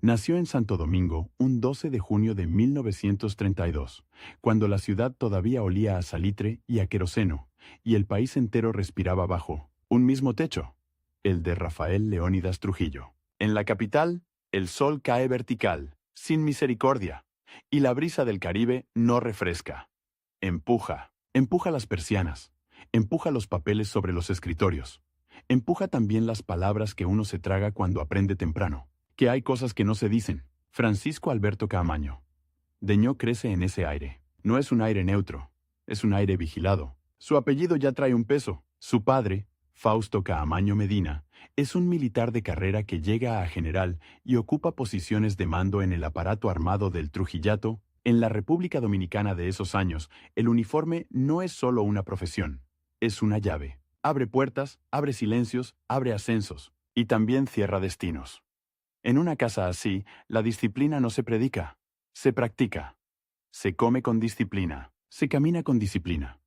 Nació en Santo Domingo un 12 de junio de 1932, cuando la ciudad todavía olía a salitre y a queroseno, y el país entero respiraba bajo un mismo techo, el de Rafael Leónidas Trujillo. En la capital, el sol cae vertical, sin misericordia, y la brisa del Caribe no refresca. Empuja las persianas, empuja los papeles sobre los escritorios, empuja también las palabras que uno se traga cuando aprende temprano. Que hay cosas que no se dicen. Francisco Alberto Caamaño. Deñó crece en ese aire. No es un aire neutro, es un aire vigilado. Su apellido ya trae un peso. Su padre, Fausto Caamaño Medina, es un militar de carrera que llega a general y ocupa posiciones de mando en el aparato armado del Trujillato. En la República Dominicana de esos años, el uniforme no es solo una profesión, es una llave. Abre puertas, abre silencios, abre ascensos, y también cierra destinos. En una casa así, la disciplina no se predica, se practica. Se come con disciplina, se camina con disciplina.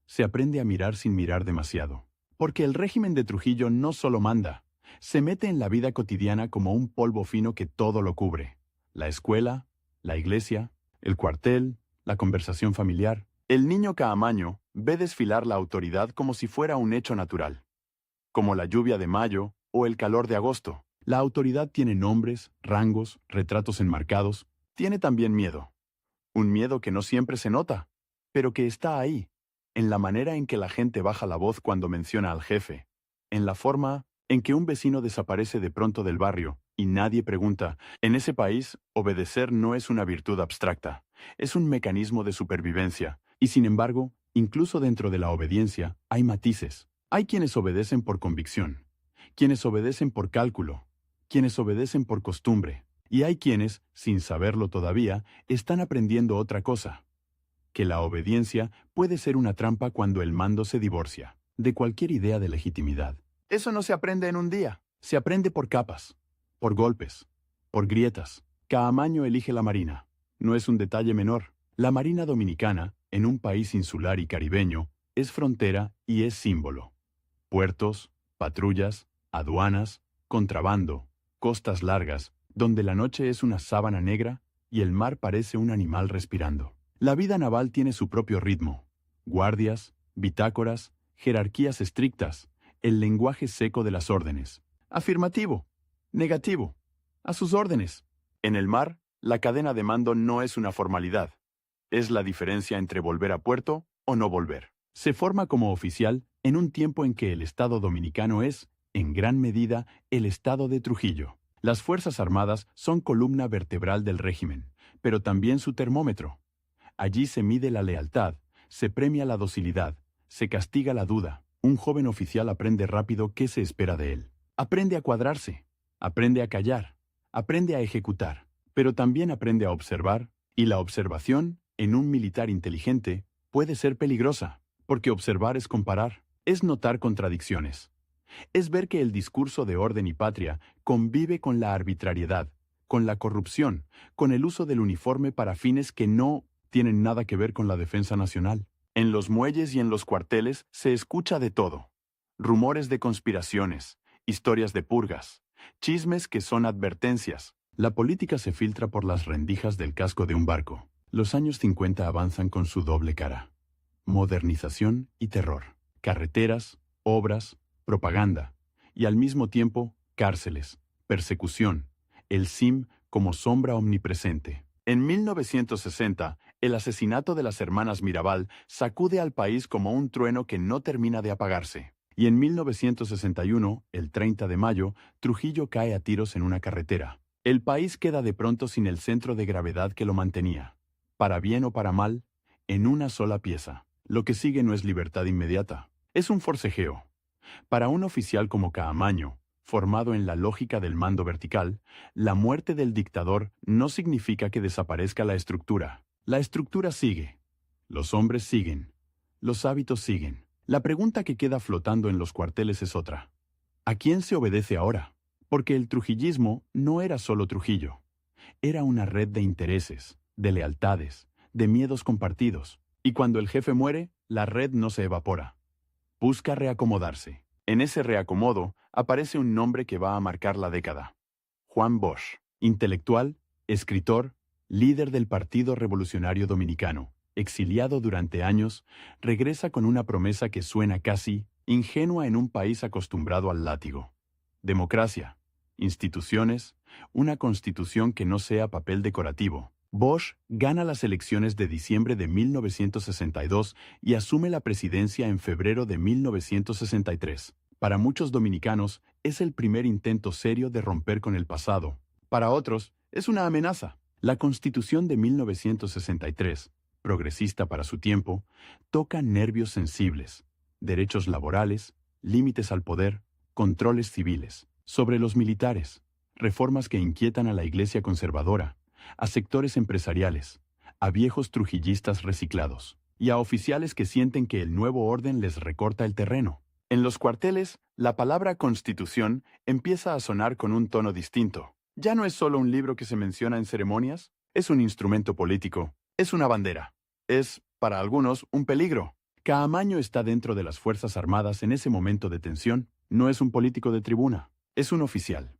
Se aprende a mirar sin mirar demasiado. Porque el régimen de Trujillo no solo manda, se mete en la vida cotidiana como un polvo fino que todo lo cubre. La escuela, la iglesia, el cuartel, la conversación familiar. El niño Caamaño ve desfilar la autoridad como si fuera un hecho natural. Como la lluvia de mayo o el calor de agosto. La autoridad tiene nombres, rangos, retratos enmarcados. Tiene también miedo. Un miedo que no siempre se nota, pero que está ahí, en la manera en que la gente baja la voz cuando menciona al jefe, en la forma en que un vecino desaparece de pronto del barrio y nadie pregunta. En ese país, obedecer no es una virtud abstracta, es un mecanismo de supervivencia, y sin embargo, incluso dentro de la obediencia, hay matices. Hay quienes obedecen por convicción, quienes obedecen por cálculo, quienes obedecen por costumbre, y hay quienes, sin saberlo todavía, están aprendiendo otra cosa, que la obediencia puede ser una trampa cuando el mando se divorcia de cualquier idea de legitimidad. Eso no se aprende en un día, se aprende por capas, por golpes, por grietas. Caamaño elige la Marina. No es un detalle menor. La Marina Dominicana, en un país insular y caribeño, es frontera y es símbolo. Puertos, patrullas, aduanas, contrabando, costas largas, donde la noche es una sábana negra y el mar parece un animal respirando. La vida naval tiene su propio ritmo. Guardias, bitácoras, jerarquías estrictas, el lenguaje seco de las órdenes. Afirmativo, negativo, a sus órdenes. En el mar, la cadena de mando no es una formalidad. Es la diferencia entre volver a puerto o no volver. Se forma como oficial en un tiempo en que el Estado dominicano es, en gran medida, el Estado de Trujillo. Las Fuerzas Armadas son columna vertebral del régimen, pero también su termómetro. Allí se mide la lealtad, se premia la docilidad, se castiga la duda. Un joven oficial aprende rápido qué se espera de él. Aprende a cuadrarse, aprende a callar, aprende a ejecutar, pero también aprende a observar, y la observación, en un militar inteligente, puede ser peligrosa, porque observar es comparar, es notar contradicciones. Es ver que el discurso de orden y patria convive con la arbitrariedad, con la corrupción, con el uso del uniforme para fines que no tienen nada que ver con la defensa nacional. En los muelles y en los cuarteles se escucha de todo. Rumores de conspiraciones, historias de purgas, chismes que son advertencias. La política se filtra por las rendijas del casco de un barco. Los años 50 avanzan con su doble cara. Modernización y terror. Carreteras, obras, propaganda. Y al mismo tiempo, cárceles, persecución. El SIM como sombra omnipresente. En 1960, el asesinato de las hermanas Mirabal sacude al país como un trueno que no termina de apagarse. Y en 1961, el 30 de mayo, Trujillo cae a tiros en una carretera. El país queda de pronto sin el centro de gravedad que lo mantenía. Para bien o para mal, en una sola pieza. Lo que sigue no es libertad inmediata. Es un forcejeo. Para un oficial como Caamaño, formado en la lógica del mando vertical, la muerte del dictador no significa que desaparezca la estructura. La estructura sigue. Los hombres siguen. Los hábitos siguen. La pregunta que queda flotando en los cuarteles es otra. ¿A quién se obedece ahora? Porque el trujillismo no era solo Trujillo. Era una red de intereses, de lealtades, de miedos compartidos. Y cuando el jefe muere, la red no se evapora. Busca reacomodarse. En ese reacomodo aparece un nombre que va a marcar la década. Juan Bosch. Intelectual, escritor, líder del Partido Revolucionario Dominicano, exiliado durante años, regresa con una promesa que suena casi ingenua en un país acostumbrado al látigo. Democracia, instituciones, una constitución que no sea papel decorativo. Bosch gana las elecciones de diciembre de 1962 y asume la presidencia en febrero de 1963. Para muchos dominicanos, es el primer intento serio de romper con el pasado. Para otros, es una amenaza. La Constitución de 1963, progresista para su tiempo, toca nervios sensibles, derechos laborales, límites al poder, controles civiles. Sobre los militares, reformas que inquietan a la Iglesia conservadora, a sectores empresariales, a viejos trujillistas reciclados, y a oficiales que sienten que el nuevo orden les recorta el terreno. En los cuarteles, la palabra Constitución empieza a sonar con un tono distinto. Ya no es solo un libro que se menciona en ceremonias, es un instrumento político, es una bandera, es, para algunos, un peligro. Caamaño está dentro de las Fuerzas Armadas en ese momento de tensión, no es un político de tribuna, es un oficial.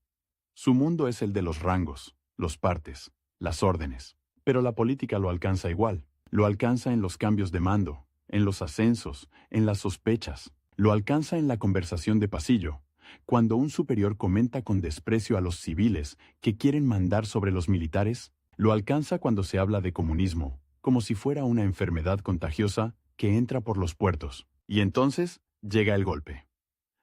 Su mundo es el de los rangos, los partes, las órdenes. Pero la política lo alcanza igual, lo alcanza en los cambios de mando, en los ascensos, en las sospechas, lo alcanza en la conversación de pasillo, cuando un superior comenta con desprecio a los civiles que quieren mandar sobre los militares, lo alcanza cuando se habla de comunismo, como si fuera una enfermedad contagiosa que entra por los puertos. Y entonces llega el golpe.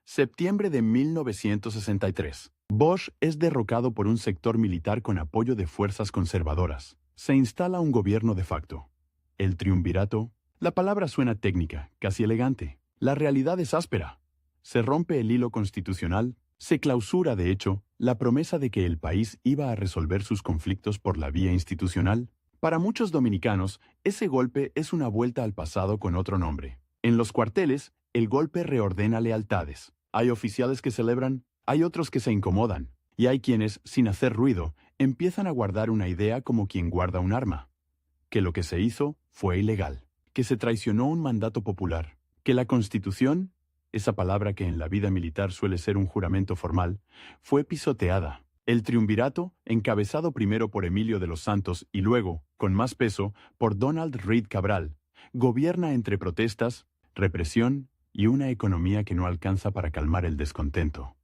Septiembre de 1963. Bosch es derrocado por un sector militar con apoyo de fuerzas conservadoras. Se instala un gobierno de facto. El triunvirato. La palabra suena técnica, casi elegante. La realidad es áspera. Se rompe el hilo constitucional, se clausura, de hecho, la promesa de que el país iba a resolver sus conflictos por la vía institucional. Para muchos dominicanos, ese golpe es una vuelta al pasado con otro nombre. En los cuarteles, el golpe reordena lealtades. Hay oficiales que celebran, hay otros que se incomodan, y hay quienes, sin hacer ruido, empiezan a guardar una idea como quien guarda un arma. Que lo que se hizo fue ilegal, que se traicionó un mandato popular, que la Constitución, esa palabra que en la vida militar suele ser un juramento formal, fue pisoteada. El triunvirato, encabezado primero por Emilio de los Santos y luego, con más peso, por Donald Reid Cabral, gobierna entre protestas, represión y una economía que no alcanza para calmar el descontento.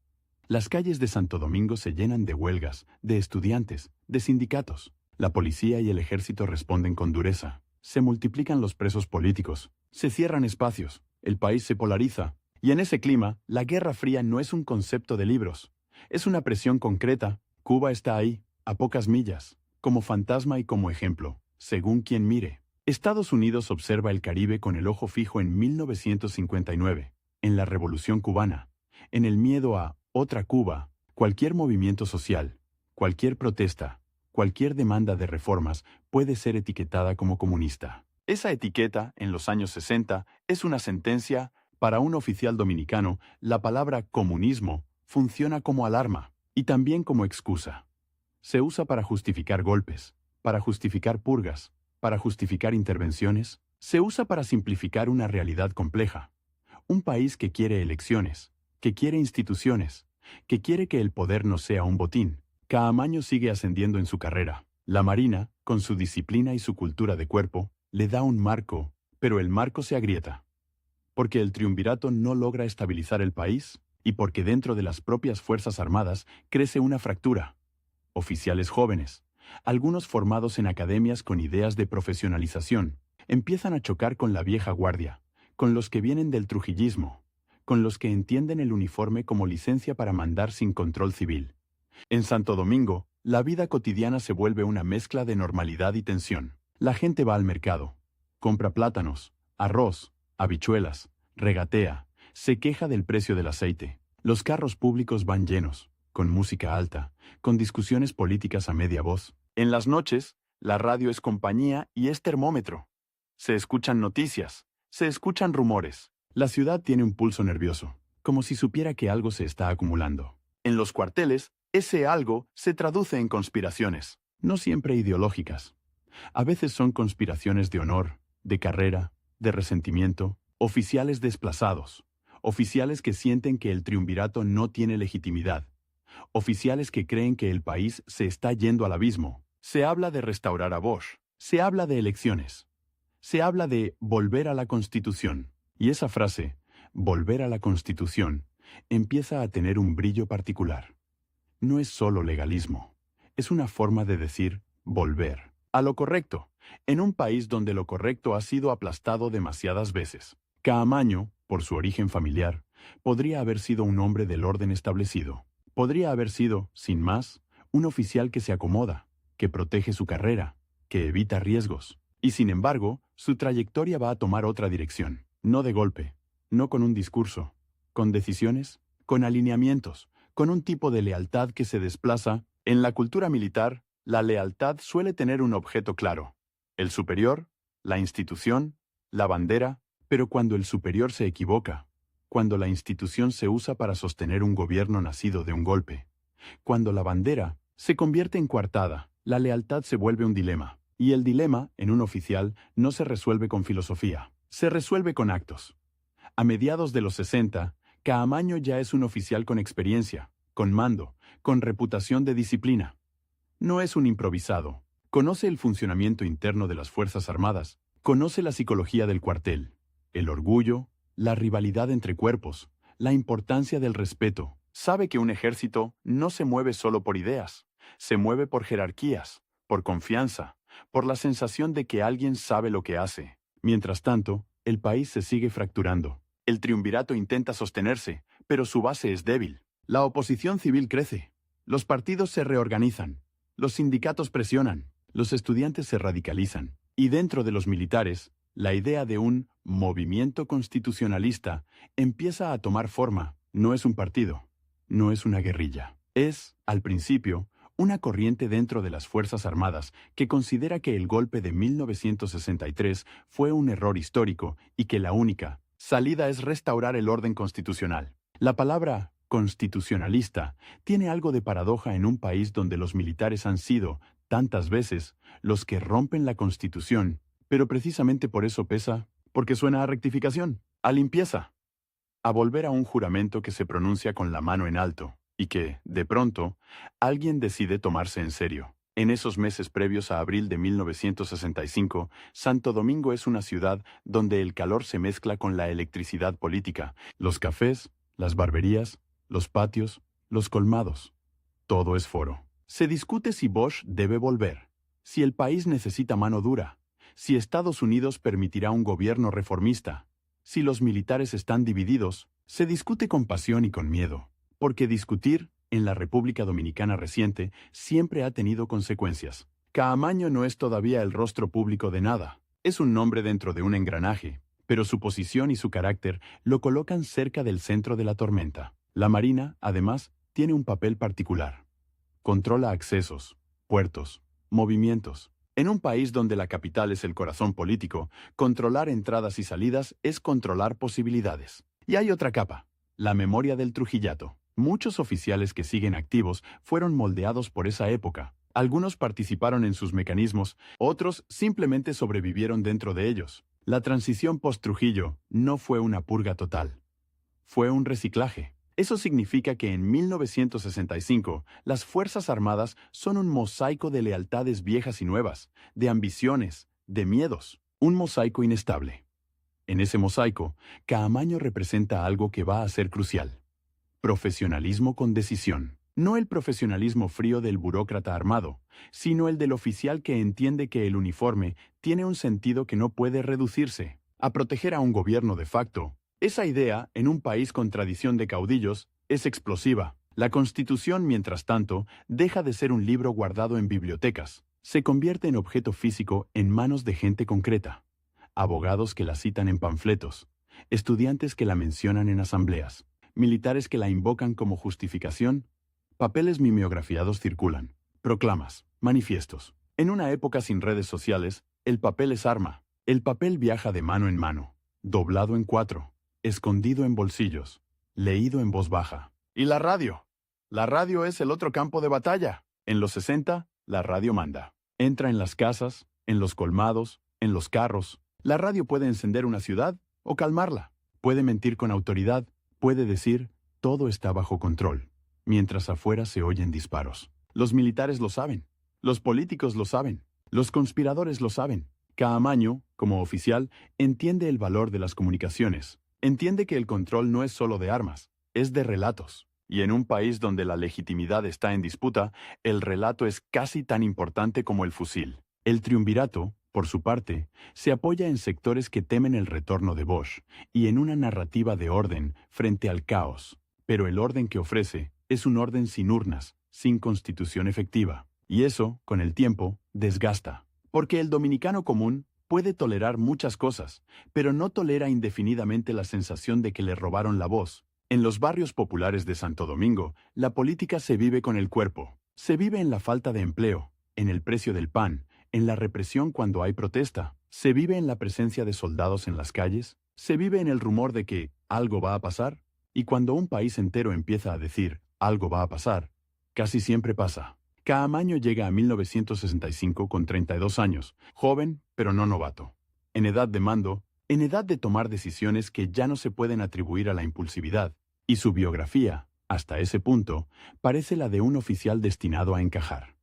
Las calles de Santo Domingo se llenan de huelgas, de estudiantes, de sindicatos. La policía y el ejército responden con dureza. Se multiplican los presos políticos, se cierran espacios, el país se polariza. Y en ese clima, la Guerra Fría no es un concepto de libros. Es una presión concreta. Cuba está ahí, a pocas millas, como fantasma y como ejemplo, según quien mire. Estados Unidos observa el Caribe con el ojo fijo en 1959, en la Revolución Cubana, en el miedo a otra Cuba, cualquier movimiento social, cualquier protesta, cualquier demanda de reformas puede ser etiquetada como comunista. Esa etiqueta, en los años 60, es una sentencia. Para un oficial dominicano, la palabra comunismo funciona como alarma y también como excusa. Se usa para justificar golpes, para justificar purgas, para justificar intervenciones. Se usa para simplificar una realidad compleja. Un país que quiere elecciones, que quiere instituciones, que quiere que el poder no sea un botín. Caamaño sigue ascendiendo en su carrera. La Marina, con su disciplina y su cultura de cuerpo, le da un marco, pero el marco se agrieta. Porque el triunvirato no logra estabilizar el país y porque dentro de las propias Fuerzas Armadas crece una fractura. Oficiales jóvenes, algunos formados en academias con ideas de profesionalización, empiezan a chocar con la vieja guardia, con los que vienen del trujillismo, con los que entienden el uniforme como licencia para mandar sin control civil. En Santo Domingo, la vida cotidiana se vuelve una mezcla de normalidad y tensión. La gente va al mercado, compra plátanos, arroz, habichuelas, regatea, se queja del precio del aceite. Los carros públicos van llenos, con música alta, con discusiones políticas a media voz. En las noches, la radio es compañía y es termómetro. Se escuchan noticias, se escuchan rumores. La ciudad tiene un pulso nervioso, como si supiera que algo se está acumulando. En los cuarteles, ese algo se traduce en conspiraciones, no siempre ideológicas. A veces son conspiraciones de honor, de carrera, de resentimiento, oficiales desplazados, oficiales que sienten que el triunvirato no tiene legitimidad, oficiales que creen que el país se está yendo al abismo. Se habla de restaurar a Bosch, se habla de elecciones, se habla de volver a la Constitución. Y esa frase, volver a la Constitución, empieza a tener un brillo particular. No es solo legalismo, es una forma de decir volver a lo correcto, en un país donde lo correcto ha sido aplastado demasiadas veces. Caamaño, por su origen familiar, podría haber sido un hombre del orden establecido. Podría haber sido, sin más, un oficial que se acomoda, que protege su carrera, que evita riesgos. Y sin embargo, su trayectoria va a tomar otra dirección. No de golpe, no con un discurso, con decisiones, con alineamientos, con un tipo de lealtad que se desplaza. En la cultura militar, la lealtad suele tener un objeto claro: el superior, la institución, la bandera. Pero cuando el superior se equivoca, cuando la institución se usa para sostener un gobierno nacido de un golpe, cuando la bandera se convierte en coartada, la lealtad se vuelve un dilema. Y el dilema, en un oficial, no se resuelve con filosofía, se resuelve con actos. A mediados de los 60, Caamaño ya es un oficial con experiencia, con mando, con reputación de disciplina. No es un improvisado. Conoce el funcionamiento interno de las Fuerzas Armadas, conoce la psicología del cuartel, el orgullo, la rivalidad entre cuerpos, la importancia del respeto. Sabe que un ejército no se mueve solo por ideas, se mueve por jerarquías, por confianza, por la sensación de que alguien sabe lo que hace. Mientras tanto, el país se sigue fracturando. El triunvirato intenta sostenerse, pero su base es débil. La oposición civil crece. Los partidos se reorganizan. Los sindicatos presionan. Los estudiantes se radicalizan. Y dentro de los militares, la idea de un movimiento constitucionalista empieza a tomar forma. No es un partido, no es una guerrilla. Es, al principio, una corriente dentro de las Fuerzas Armadas que considera que el golpe de 1963 fue un error histórico y que la única salida es restaurar el orden constitucional. La palabra constitucionalista tiene algo de paradoja en un país donde los militares han sido, tantas veces, los que rompen la Constitución, pero precisamente por eso pesa, porque suena a rectificación, a limpieza, a volver a un juramento que se pronuncia con la mano en alto, y que, de pronto, alguien decide tomarse en serio. En esos meses previos a abril de 1965, Santo Domingo es una ciudad donde el calor se mezcla con la electricidad política, los cafés, las barberías, los patios, los colmados. Todo es foro. Se discute si Bosch debe volver, si el país necesita mano dura, si Estados Unidos permitirá un gobierno reformista, si los militares están divididos. Se discute con pasión y con miedo, porque discutir, en la República Dominicana reciente, siempre ha tenido consecuencias. Caamaño no es todavía el rostro público de nada. Es un nombre dentro de un engranaje, pero su posición y su carácter lo colocan cerca del centro de la tormenta. La Marina, además, tiene un papel particular. Controla accesos, puertos, movimientos. En un país donde la capital es el corazón político, controlar entradas y salidas es controlar posibilidades. Y hay otra capa, la memoria del Trujillato. Muchos oficiales que siguen activos fueron moldeados por esa época. Algunos participaron en sus mecanismos, otros simplemente sobrevivieron dentro de ellos. La transición post-Trujillo no fue una purga total. Fue un reciclaje. Eso significa que en 1965 las Fuerzas Armadas son un mosaico de lealtades viejas y nuevas, de ambiciones, de miedos, un mosaico inestable. En ese mosaico, Caamaño representa algo que va a ser crucial: profesionalismo con decisión. No el profesionalismo frío del burócrata armado, sino el del oficial que entiende que el uniforme tiene un sentido que no puede reducirse a proteger a un gobierno de facto. Esa idea, en un país con tradición de caudillos, es explosiva. La Constitución, mientras tanto, deja de ser un libro guardado en bibliotecas. Se convierte en objeto físico en manos de gente concreta. Abogados que la citan en panfletos, estudiantes que la mencionan en asambleas, militares que la invocan como justificación. Papeles mimeografiados circulan, proclamas, manifiestos. En una época sin redes sociales, el papel es arma. El papel viaja de mano en mano, doblado en 4. Escondido en bolsillos, leído en voz baja. ¿Y la radio? La radio es el otro campo de batalla. En los 60, la radio manda. Entra en las casas, en los colmados, en los carros. La radio puede encender una ciudad o calmarla. Puede mentir con autoridad. Puede decir, todo está bajo control. mientras afuera se oyen disparos. Los militares lo saben, los políticos lo saben, los conspiradores lo saben. Caamaño, como oficial, entiende el valor de las comunicaciones. Entiende que el control no es solo de armas, es de relatos. Y en un país donde la legitimidad está en disputa, el relato es casi tan importante como el fusil. El triunvirato, por su parte, se apoya en sectores que temen el retorno de Bosch y en una narrativa de orden frente al caos. Pero el orden que ofrece es un orden sin urnas, sin constitución efectiva. Y eso, con el tiempo, desgasta. Porque el dominicano común puede tolerar muchas cosas, pero no tolera indefinidamente la sensación de que le robaron la voz. En los barrios populares de Santo Domingo, la política se vive con el cuerpo. Se vive en la falta de empleo, en el precio del pan, en la represión cuando hay protesta. Se vive en la presencia de soldados en las calles. Se vive en el rumor de que algo va a pasar. Y cuando un país entero empieza a decir algo va a pasar, casi siempre pasa. Caamaño llega a 1965 con 32 años, joven pero no novato. En edad de mando, en edad de tomar decisiones que ya no se pueden atribuir a la impulsividad. Y su biografía, hasta ese punto, parece la de un oficial destinado a encajar.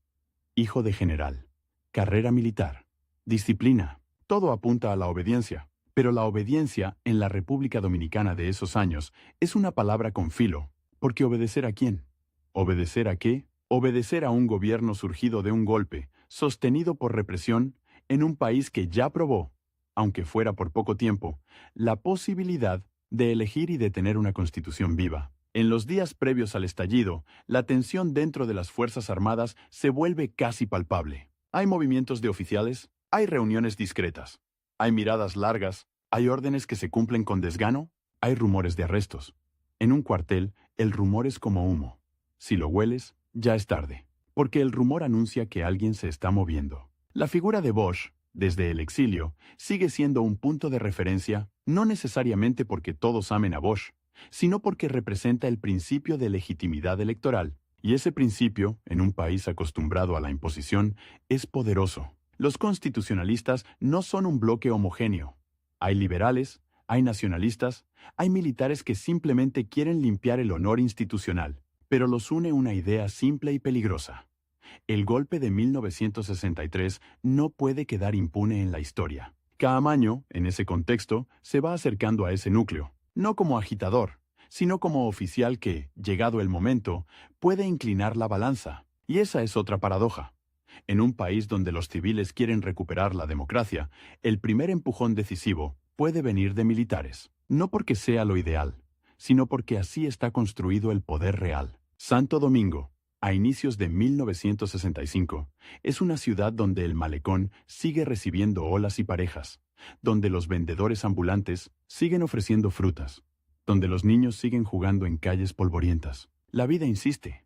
Hijo de general, carrera militar, disciplina, todo apunta a la obediencia. Pero la obediencia en la República Dominicana de esos años es una palabra con filo, porque ¿obedecer a quién? ¿Obedecer a qué? Obedecer a un gobierno surgido de un golpe, sostenido por represión, en un país que ya probó, aunque fuera por poco tiempo, la posibilidad de elegir y de tener una constitución viva. En los días previos al estallido, la tensión dentro de las Fuerzas Armadas se vuelve casi palpable. Hay movimientos de oficiales, hay reuniones discretas, hay miradas largas, hay órdenes que se cumplen con desgano, hay rumores de arrestos. En un cuartel, el rumor es como humo. Si lo hueles, ya es tarde, porque el rumor anuncia que alguien se está moviendo. La figura de Bosch, desde el exilio, sigue siendo un punto de referencia, no necesariamente porque todos amen a Bosch, sino porque representa el principio de legitimidad electoral. Y ese principio, en un país acostumbrado a la imposición, es poderoso. Los constitucionalistas no son un bloque homogéneo. Hay liberales, hay nacionalistas, hay militares que simplemente quieren limpiar el honor institucional, pero los une una idea simple y peligrosa. El golpe de 1963 no puede quedar impune en la historia. Caamaño, en ese contexto, se va acercando a ese núcleo, no como agitador, sino como oficial que, llegado el momento, puede inclinar la balanza. Y esa es otra paradoja. En un país donde los civiles quieren recuperar la democracia, el primer empujón decisivo puede venir de militares, no porque sea lo ideal, sino porque así está construido el poder real. Santo Domingo, a inicios de 1965, es una ciudad donde el malecón sigue recibiendo olas y parejas, donde los vendedores ambulantes siguen ofreciendo frutas, donde los niños siguen jugando en calles polvorientas. La vida insiste,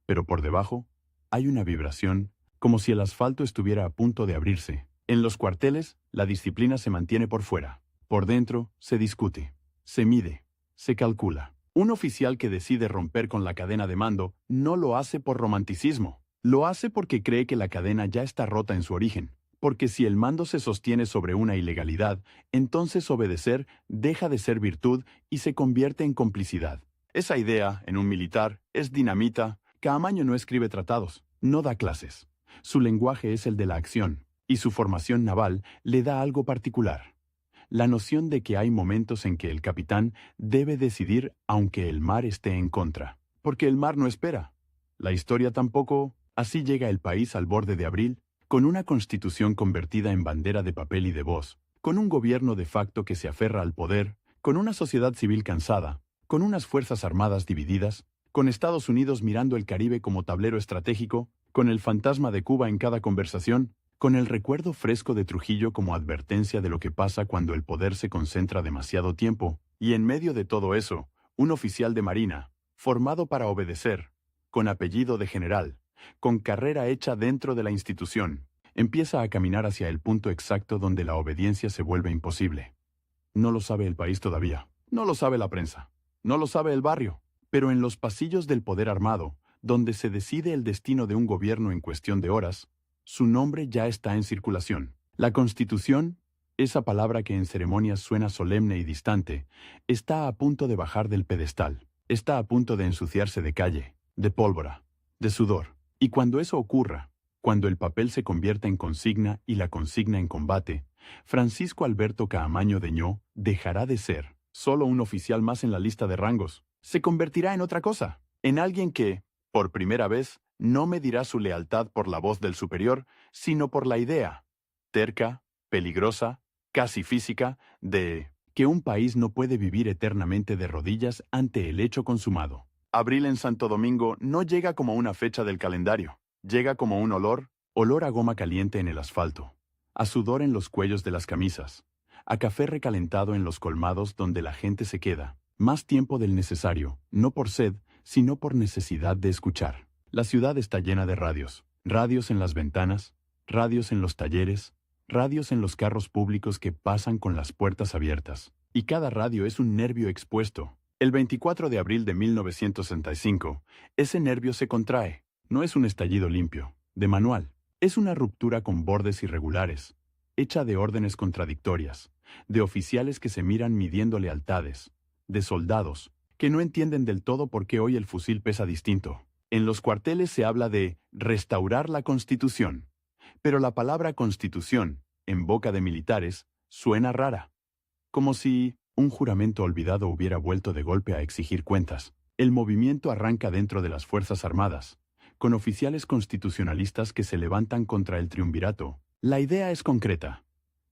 pero por debajo hay una vibración como si el asfalto estuviera a punto de abrirse. En los cuarteles, la disciplina se mantiene por fuera. Por dentro, se discute, se mide, se calcula. Un oficial que decide romper con la cadena de mando no lo hace por romanticismo. Lo hace porque cree que la cadena ya está rota en su origen. Porque si el mando se sostiene sobre una ilegalidad, entonces obedecer deja de ser virtud y se convierte en complicidad. Esa idea, en un militar, es dinamita. Caamaño no escribe tratados, no da clases. Su lenguaje es el de la acción, y su formación naval le da algo particular. La noción de que hay momentos en que el capitán debe decidir aunque el mar esté en contra. Porque el mar no espera. La historia tampoco. Así llega el país al borde de abril, con una constitución convertida en bandera de papel y de voz, con un gobierno de facto que se aferra al poder, con una sociedad civil cansada, con unas fuerzas armadas divididas, con Estados Unidos mirando el Caribe como tablero estratégico, con el fantasma de Cuba en cada conversación, con el recuerdo fresco de Trujillo como advertencia de lo que pasa cuando el poder se concentra demasiado tiempo, y en medio de todo eso, un oficial de marina, formado para obedecer, con apellido de general, con carrera hecha dentro de la institución, empieza a caminar hacia el punto exacto donde la obediencia se vuelve imposible. No lo sabe el país todavía, no lo sabe la prensa, no lo sabe el barrio, pero en los pasillos del poder armado, donde se decide el destino de un gobierno en cuestión de horas, su nombre ya está en circulación. La Constitución, esa palabra que en ceremonias suena solemne y distante, está a punto de bajar del pedestal, está a punto de ensuciarse de calle. de pólvora, de sudor. Y cuando eso ocurra, cuando el papel se convierta en consigna y la consigna en combate, Francisco Alberto Caamaño Deñó dejará de ser solo un oficial más en la lista de rangos. Se convertirá en otra cosa, en alguien que, por primera vez, no medirá su lealtad por la voz del superior, sino por la idea, terca, peligrosa, casi física, de que un país no puede vivir eternamente de rodillas ante el hecho consumado. Abril en Santo Domingo no llega como una fecha del calendario, llega como un olor a goma caliente en el asfalto, a sudor en los cuellos de las camisas, a café recalentado en los colmados donde la gente se queda, más tiempo del necesario, no por sed, sino por necesidad de escuchar. La ciudad está llena de radios, radios en las ventanas, radios en los talleres, radios en los carros públicos que pasan con las puertas abiertas. Y cada radio es un nervio expuesto. El 24 de abril de 1965, ese nervio se contrae. No es un estallido limpio, de manual. Es una ruptura con bordes irregulares, hecha de órdenes contradictorias, de oficiales que se miran midiendo lealtades, de soldados que no entienden del todo por qué hoy el fusil pesa distinto. En los cuarteles se habla de restaurar la Constitución, pero la palabra Constitución, en boca de militares, suena rara, como si un juramento olvidado hubiera vuelto de golpe a exigir cuentas. El movimiento arranca dentro de las Fuerzas Armadas, con oficiales constitucionalistas que se levantan contra el triunvirato. La idea es concreta: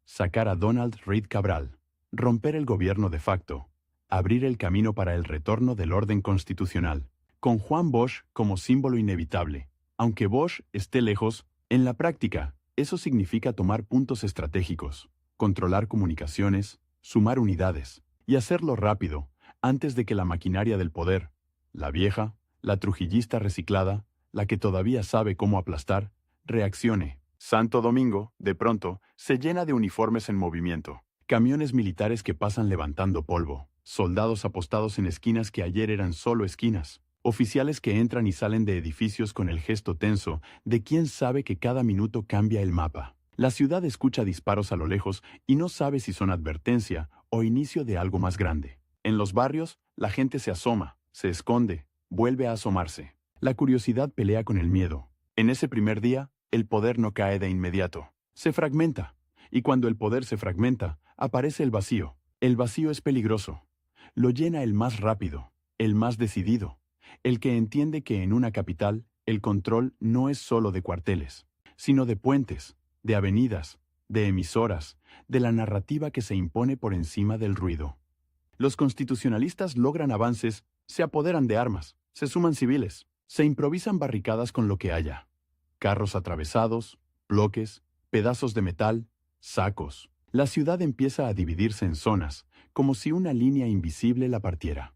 sacar a Donald Reid Cabral, romper el gobierno de facto, abrir el camino para el retorno del orden constitucional, con Juan Bosch como símbolo inevitable. Aunque Bosch esté lejos, en la práctica, eso significa tomar puntos estratégicos, controlar comunicaciones, sumar unidades, y hacerlo rápido, antes de que la maquinaria del poder, la vieja, la trujillista reciclada, la que todavía sabe cómo aplastar, reaccione. Santo Domingo, de pronto, se llena de uniformes en movimiento, camiones militares que pasan levantando polvo, soldados apostados en esquinas que ayer eran solo esquinas, oficiales que entran y salen de edificios con el gesto tenso de quien sabe que cada minuto cambia el mapa. La ciudad escucha disparos a lo lejos y no sabe si son advertencia o inicio de algo más grande. En los barrios, la gente se asoma, se esconde, vuelve a asomarse. La curiosidad pelea con el miedo. En ese primer día, el poder no cae de inmediato. Se fragmenta. Y cuando el poder se fragmenta, aparece el vacío. El vacío es peligroso. Lo llena el más rápido, el más decidido, el que entiende que en una capital el control no es solo de cuarteles, sino de puentes, de avenidas, de emisoras, de la narrativa que se impone por encima del ruido. Los constitucionalistas logran avances, se apoderan de armas, se suman civiles, se improvisan barricadas con lo que haya. Carros atravesados, bloques, pedazos de metal, sacos. La ciudad empieza a dividirse en zonas, como si una línea invisible la partiera.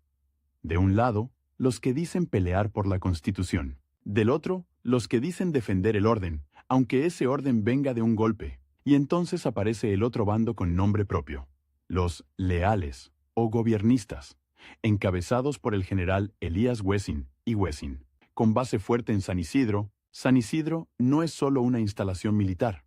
De un lado, los que dicen pelear por la Constitución. Del otro, los que dicen defender el orden, aunque ese orden venga de un golpe. Y entonces aparece el otro bando con nombre propio. Los leales o gobiernistas, encabezados por el general Elías Wessing y Wessing, con base fuerte en San Isidro. San Isidro no es solo una instalación militar,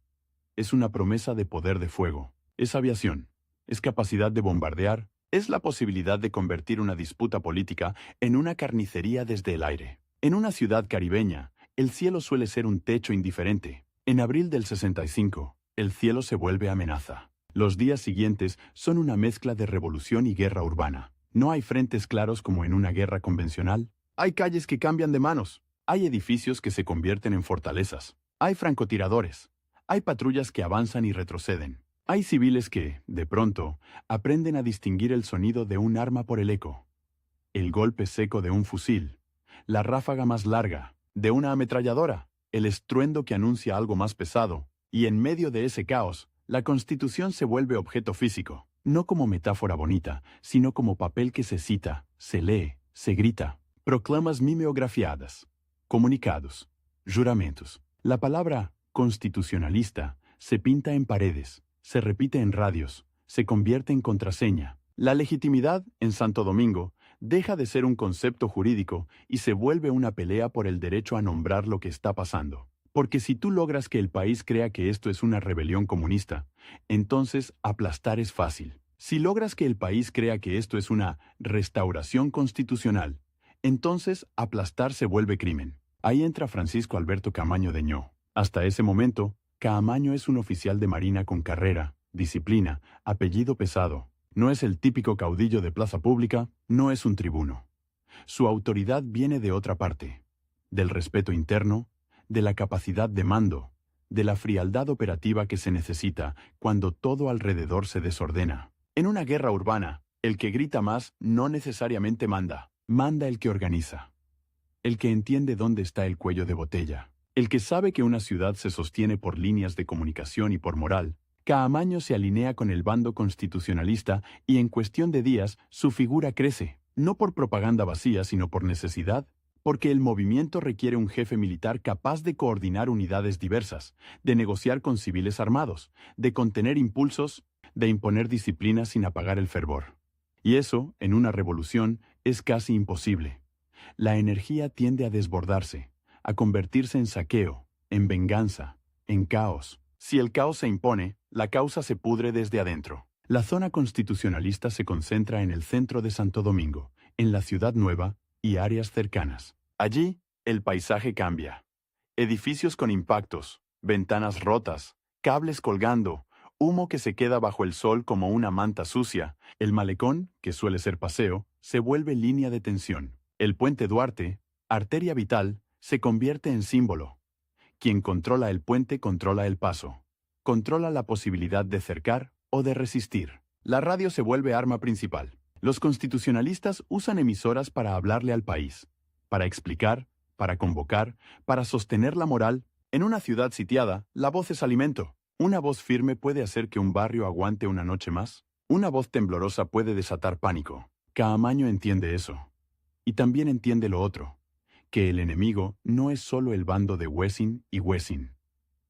es una promesa de poder de fuego, es aviación, es capacidad de bombardear, es la posibilidad de convertir una disputa política en una carnicería desde el aire. En una ciudad caribeña, el cielo suele ser un techo indiferente. En abril del 65, el cielo se vuelve amenaza. Los días siguientes son una mezcla de revolución y guerra urbana. No hay frentes claros como en una guerra convencional. Hay calles que cambian de manos. Hay edificios que se convierten en fortalezas. Hay francotiradores. Hay patrullas que avanzan y retroceden. Hay civiles que, de pronto, aprenden a distinguir el sonido de un arma por el eco. El golpe seco de un fusil. La ráfaga más larga, de una ametralladora. El estruendo que anuncia algo más pesado. Y en medio de ese caos, la Constitución se vuelve objeto físico. No como metáfora bonita, sino como papel que se cita, se lee, se grita. Proclamas mimeografiadas, comunicados, juramentos. La palabra constitucionalista se pinta en paredes, se repite en radios, se convierte en contraseña. La legitimidad, en Santo Domingo, deja de ser un concepto jurídico y se vuelve una pelea por el derecho a nombrar lo que está pasando. Porque si tú logras que el país crea que esto es una rebelión comunista, entonces aplastar es fácil. Si logras que el país crea que esto es una restauración constitucional, Entonces, aplastar se vuelve crimen. Ahí entra Francisco Alberto Caamaño Deñó. Hasta ese momento, Caamaño es un oficial de marina con carrera, disciplina, apellido pesado. No es el típico caudillo de plaza pública, no es un tribuno. Su autoridad viene de otra parte, del respeto interno, de la capacidad de mando, de la frialdad operativa que se necesita cuando todo alrededor se desordena. En una guerra urbana, el que grita más no necesariamente manda, manda el que organiza, el que entiende dónde está el cuello de botella, el que sabe que una ciudad se sostiene por líneas de comunicación y por moral. Caamaño se alinea con el bando constitucionalista y en cuestión de días su figura crece, no por propaganda vacía sino por necesidad, porque el movimiento requiere un jefe militar capaz de coordinar unidades diversas, de negociar con civiles armados, de contener impulsos, de imponer disciplina sin apagar el fervor. Y eso, en una revolución, es casi imposible. La energía tiende a desbordarse, a convertirse en saqueo, en venganza, en caos. Si el caos se impone, la causa se pudre desde adentro. La zona constitucionalista se concentra en el centro de Santo Domingo, en la Ciudad Nueva y áreas cercanas. Allí, el paisaje cambia. Edificios con impactos, ventanas rotas, cables colgando, humo que se queda bajo el sol como una manta sucia. El malecón, que suele ser paseo, se vuelve línea de tensión. El puente Duarte, arteria vital, se convierte en símbolo. Quien controla el puente controla el paso. Controla la posibilidad de cercar o de resistir. La radio se vuelve arma principal. Los constitucionalistas usan emisoras para hablarle al país, para explicar, para convocar, para sostener la moral. En una ciudad sitiada, la voz es alimento. Una voz firme puede hacer que un barrio aguante una noche más. Una voz temblorosa puede desatar pánico. Caamaño entiende eso. Y también entiende lo otro, que el enemigo no es solo el bando de Wessing y Wessing.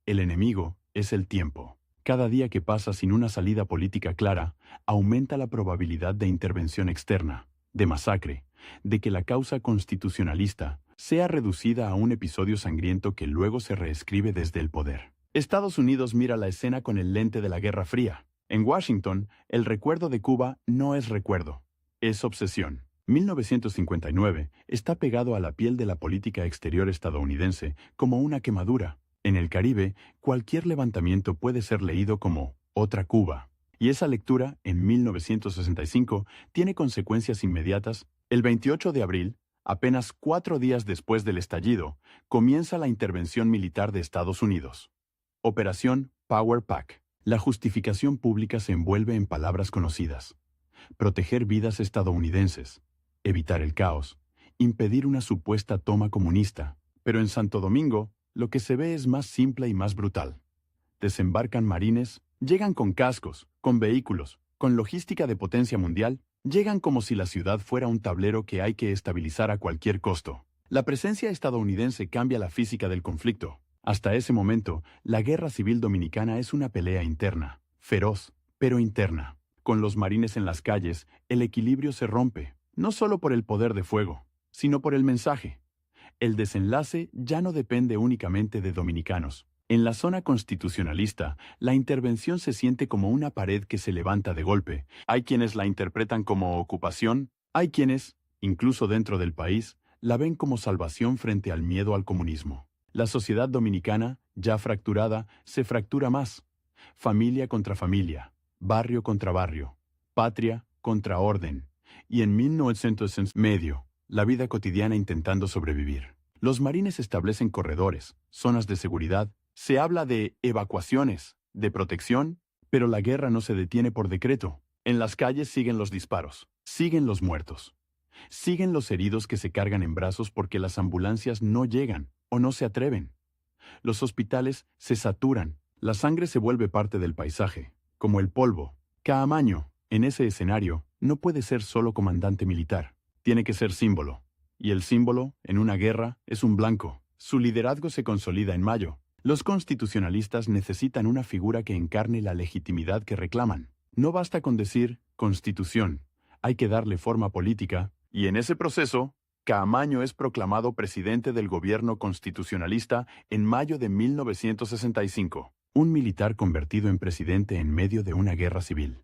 El enemigo es el tiempo. Cada día que pasa sin una salida política clara, aumenta la probabilidad de intervención externa, de masacre, de que la causa constitucionalista sea reducida a un episodio sangriento que luego se reescribe desde el poder. Estados Unidos mira la escena con el lente de la Guerra Fría. En Washington, el recuerdo de Cuba no es recuerdo, es obsesión. 1959 está pegado a la piel de la política exterior estadounidense como una quemadura. En el Caribe, cualquier levantamiento puede ser leído como otra Cuba. Y esa lectura, en 1965, tiene consecuencias inmediatas. El 28 de abril, apenas 4 días después del estallido, comienza la intervención militar de Estados Unidos. Operación Power Pack. La justificación pública se envuelve en palabras conocidas. Proteger vidas estadounidenses, evitar el caos, impedir una supuesta toma comunista. Pero en Santo Domingo, lo que se ve es más simple y más brutal. Desembarcan marines, llegan con cascos, con vehículos, con logística de potencia mundial, llegan como si la ciudad fuera un tablero que hay que estabilizar a cualquier costo. La presencia estadounidense cambia la física del conflicto. Hasta ese momento, la guerra civil dominicana es una pelea interna, feroz, pero interna. Con los marines en las calles, el equilibrio se rompe, no solo por el poder de fuego, sino por el mensaje. El desenlace ya no depende únicamente de dominicanos. En la zona constitucionalista, la intervención se siente como una pared que se levanta de golpe. Hay quienes la interpretan como ocupación, hay quienes, incluso dentro del país, la ven como salvación frente al miedo al comunismo. La sociedad dominicana, ya fracturada, se fractura más. Familia contra familia, barrio contra barrio, patria contra orden. Y en 1900 medio, la vida cotidiana intentando sobrevivir. Los marines establecen corredores, zonas de seguridad, se habla de evacuaciones, de protección, pero la guerra no se detiene por decreto. En las calles siguen los disparos, siguen los muertos, siguen los heridos que se cargan en brazos porque las ambulancias no llegan o no se atreven. Los hospitales se saturan, la sangre se vuelve parte del paisaje, como el polvo. Caamaño, en ese escenario, no puede ser solo comandante militar. Tiene que ser símbolo. Y el símbolo, en una guerra, es un blanco. Su liderazgo se consolida en mayo. Los constitucionalistas necesitan una figura que encarne la legitimidad que reclaman. No basta con decir Constitución. Hay que darle forma política. Y en ese proceso, Caamaño es proclamado presidente del gobierno constitucionalista en mayo de 1965. Un militar convertido en presidente en medio de una guerra civil.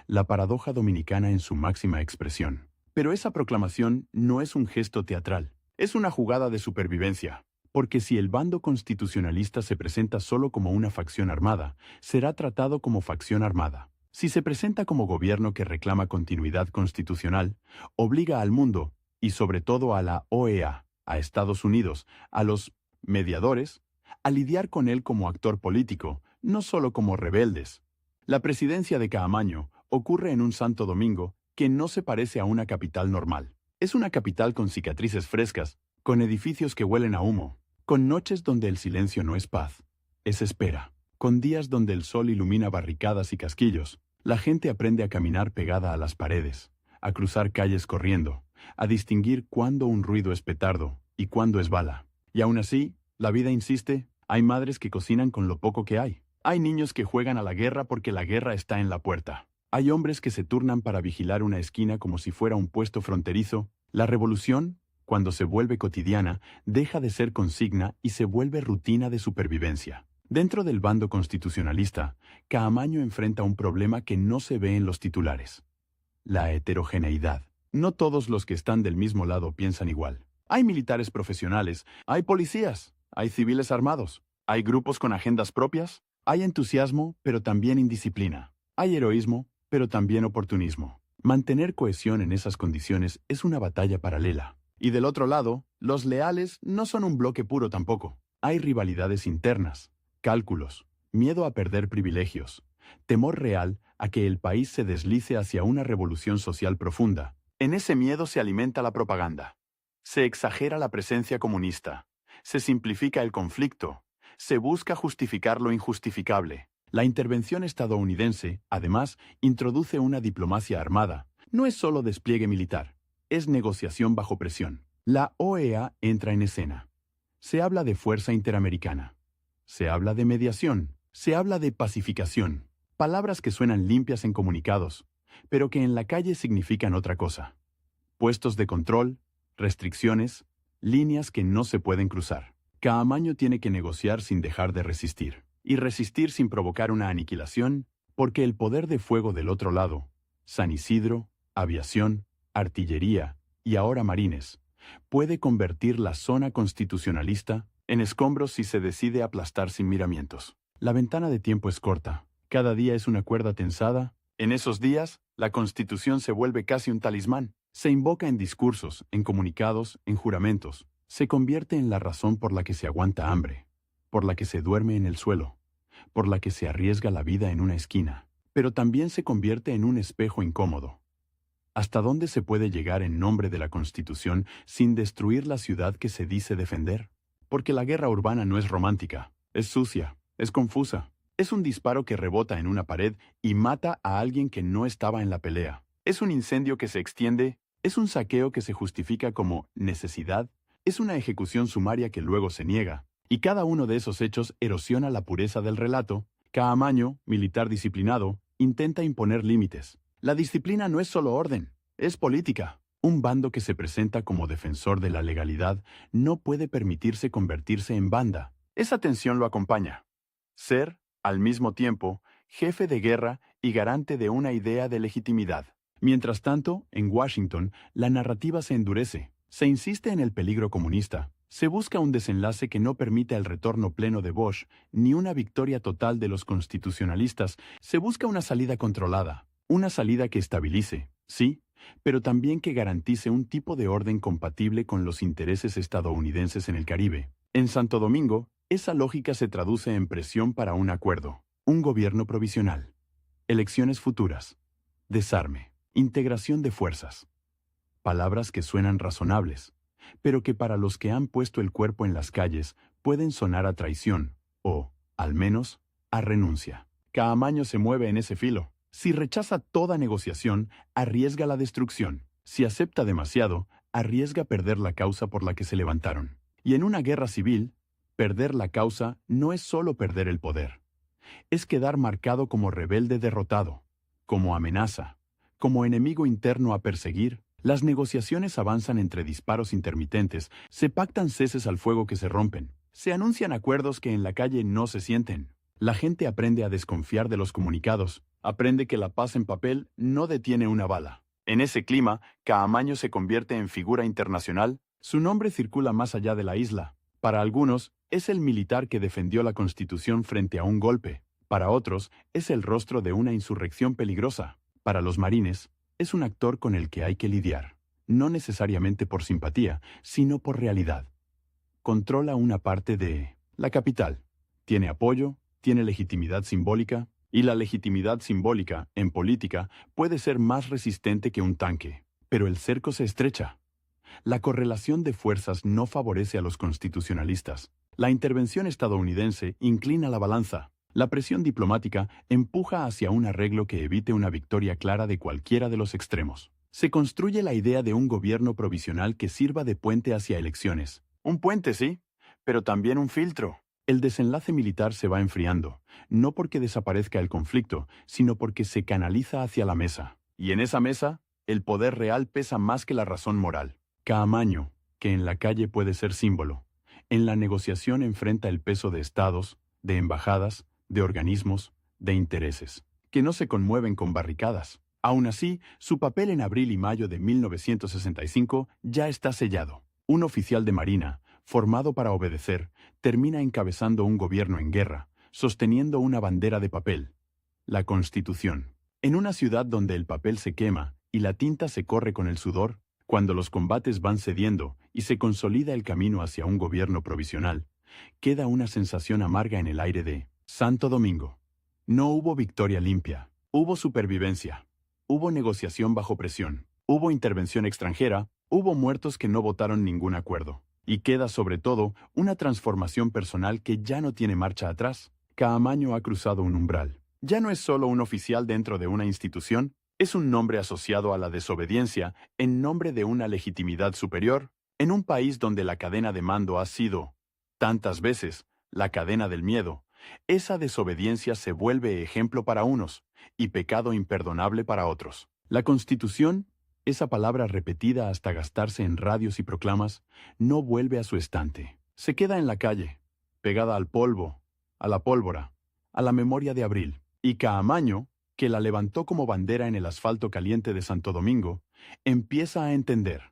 La paradoja dominicana en su máxima expresión. Pero esa proclamación no es un gesto teatral, es una jugada de supervivencia. Porque si el bando constitucionalista se presenta solo como una facción armada, será tratado como facción armada. Si se presenta como gobierno que reclama continuidad constitucional, obliga al mundo, y sobre todo a la OEA, a Estados Unidos, a los mediadores, a lidiar con él como actor político, no solo como rebeldes. La presidencia de Caamaño ocurre en un Santo Domingo que no se parece a una capital normal. Es una capital con cicatrices frescas, con edificios que huelen a humo, con noches donde el silencio no es paz, es espera, con días donde el sol ilumina barricadas y casquillos. La gente aprende a caminar pegada a las paredes, a cruzar calles corriendo, a distinguir cuándo un ruido es petardo y cuándo es bala. Y aún así, la vida insiste, hay madres que cocinan con lo poco que hay. Hay niños que juegan a la guerra porque la guerra está en la puerta. Hay hombres que se turnan para vigilar una esquina como si fuera un puesto fronterizo. La revolución, cuando se vuelve cotidiana, deja de ser consigna y se vuelve rutina de supervivencia. Dentro del bando constitucionalista, Caamaño enfrenta un problema que no se ve en los titulares: la heterogeneidad. No todos los que están del mismo lado piensan igual. Hay militares profesionales, hay policías, hay civiles armados, hay grupos con agendas propias, hay entusiasmo, pero también indisciplina. Hay heroísmo, pero también oportunismo. Mantener cohesión en esas condiciones es una batalla paralela. Y del otro lado, los leales no son un bloque puro tampoco. Hay rivalidades internas, cálculos, miedo a perder privilegios, temor real a que el país se deslice hacia una revolución social profunda. En ese miedo se alimenta la propaganda. Se exagera la presencia comunista. Se simplifica el conflicto. Se busca justificar lo injustificable. La intervención estadounidense, además, introduce una diplomacia armada. No es solo despliegue militar, es negociación bajo presión. La OEA entra en escena. Se habla de fuerza interamericana. Se habla de mediación. Se habla de pacificación. Palabras que suenan limpias en comunicados, pero que en la calle significan otra cosa. Puestos de control, restricciones, líneas que no se pueden cruzar. Caamaño tiene que negociar sin dejar de resistir. Y resistir sin provocar una aniquilación, porque el poder de fuego del otro lado, San Isidro, aviación, artillería y ahora marines, puede convertir la zona constitucionalista en escombros si se decide aplastar sin miramientos. La ventana de tiempo es corta. Cada día es una cuerda tensada. En esos días, la Constitución se vuelve casi un talismán. Se invoca en discursos, en comunicados, en juramentos. Se convierte en la razón por la que se aguanta hambre, por la que se duerme en el suelo, por la que se arriesga la vida en una esquina. Pero también se convierte en un espejo incómodo. ¿Hasta dónde se puede llegar en nombre de la Constitución sin destruir la ciudad que se dice defender? Porque la guerra urbana no es romántica, es sucia, es confusa. Es un disparo que rebota en una pared y mata a alguien que no estaba en la pelea. Es un incendio que se extiende, es un saqueo que se justifica como necesidad, es una ejecución sumaria que luego se niega. Y cada uno de esos hechos erosiona la pureza del relato. Caamaño, militar disciplinado, intenta imponer límites. La disciplina no es solo orden, es política. Un bando que se presenta como defensor de la legalidad no puede permitirse convertirse en banda. Esa tensión lo acompaña. Ser, al mismo tiempo, jefe de guerra y garante de una idea de legitimidad. Mientras tanto, en Washington, la narrativa se endurece. Se insiste en el peligro comunista. Se busca un desenlace que no permita el retorno pleno de Bosch, ni una victoria total de los constitucionalistas. Se busca una salida controlada, una salida que estabilice, sí, pero también que garantice un tipo de orden compatible con los intereses estadounidenses en el Caribe. En Santo Domingo, esa lógica se traduce en presión para un acuerdo, un gobierno provisional, elecciones futuras, desarme, integración de fuerzas. Palabras que suenan razonables, pero que para los que han puesto el cuerpo en las calles pueden sonar a traición, o, al menos, a renuncia. Caamaño se mueve en ese filo. Si rechaza toda negociación, arriesga la destrucción. Si acepta demasiado, arriesga perder la causa por la que se levantaron. Y en una guerra civil, perder la causa no es solo perder el poder. Es quedar marcado como rebelde derrotado, como amenaza, como enemigo interno a perseguir. Las negociaciones avanzan entre disparos intermitentes, se pactan ceses al fuego que se rompen, se anuncian acuerdos que en la calle no se sienten. La gente aprende a desconfiar de los comunicados, aprende que la paz en papel no detiene una bala. En ese clima, Caamaño se convierte en figura internacional. Su nombre circula más allá de la isla. Para algunos, es el militar que defendió la Constitución frente a un golpe. Para otros, es el rostro de una insurrección peligrosa. Para los marines, es un actor con el que hay que lidiar. No necesariamente por simpatía, sino por realidad. Controla una parte de la capital. Tiene apoyo, tiene legitimidad simbólica, y la legitimidad simbólica, en política, puede ser más resistente que un tanque. Pero el cerco se estrecha. La correlación de fuerzas no favorece a los constitucionalistas. La intervención estadounidense inclina la balanza. La presión diplomática empuja hacia un arreglo que evite una victoria clara de cualquiera de los extremos. Se construye la idea de un gobierno provisional que sirva de puente hacia elecciones. Un puente, sí, pero también un filtro. El desenlace militar se va enfriando, no porque desaparezca el conflicto, sino porque se canaliza hacia la mesa. Y en esa mesa, el poder real pesa más que la razón moral. Caamaño, que en la calle puede ser símbolo, en la negociación enfrenta el peso de estados, de embajadas, de organismos, de intereses, que no se conmueven con barricadas. Aún así, su papel en abril y mayo de 1965 ya está sellado. Un oficial de marina, formado para obedecer, termina encabezando un gobierno en guerra, sosteniendo una bandera de papel, la Constitución. En una ciudad donde el papel se quema y la tinta se corre con el sudor, cuando los combates van cediendo y se consolida el camino hacia un gobierno provisional, queda una sensación amarga en el aire de Santo Domingo. No hubo victoria limpia, hubo supervivencia, hubo negociación bajo presión, hubo intervención extranjera, hubo muertos que no votaron ningún acuerdo. Y queda sobre todo una transformación personal que ya no tiene marcha atrás. Caamaño ha cruzado un umbral. Ya no es solo un oficial dentro de una institución, es un nombre asociado a la desobediencia en nombre de una legitimidad superior, en un país donde la cadena de mando ha sido, tantas veces, la cadena del miedo. Esa desobediencia se vuelve ejemplo para unos y pecado imperdonable para otros. La Constitución, esa palabra repetida hasta gastarse en radios y proclamas, no vuelve a su estante. Se queda en la calle, pegada al polvo, a la pólvora, a la memoria de abril. Y Caamaño, que la levantó como bandera en el asfalto caliente de Santo Domingo, empieza a entender,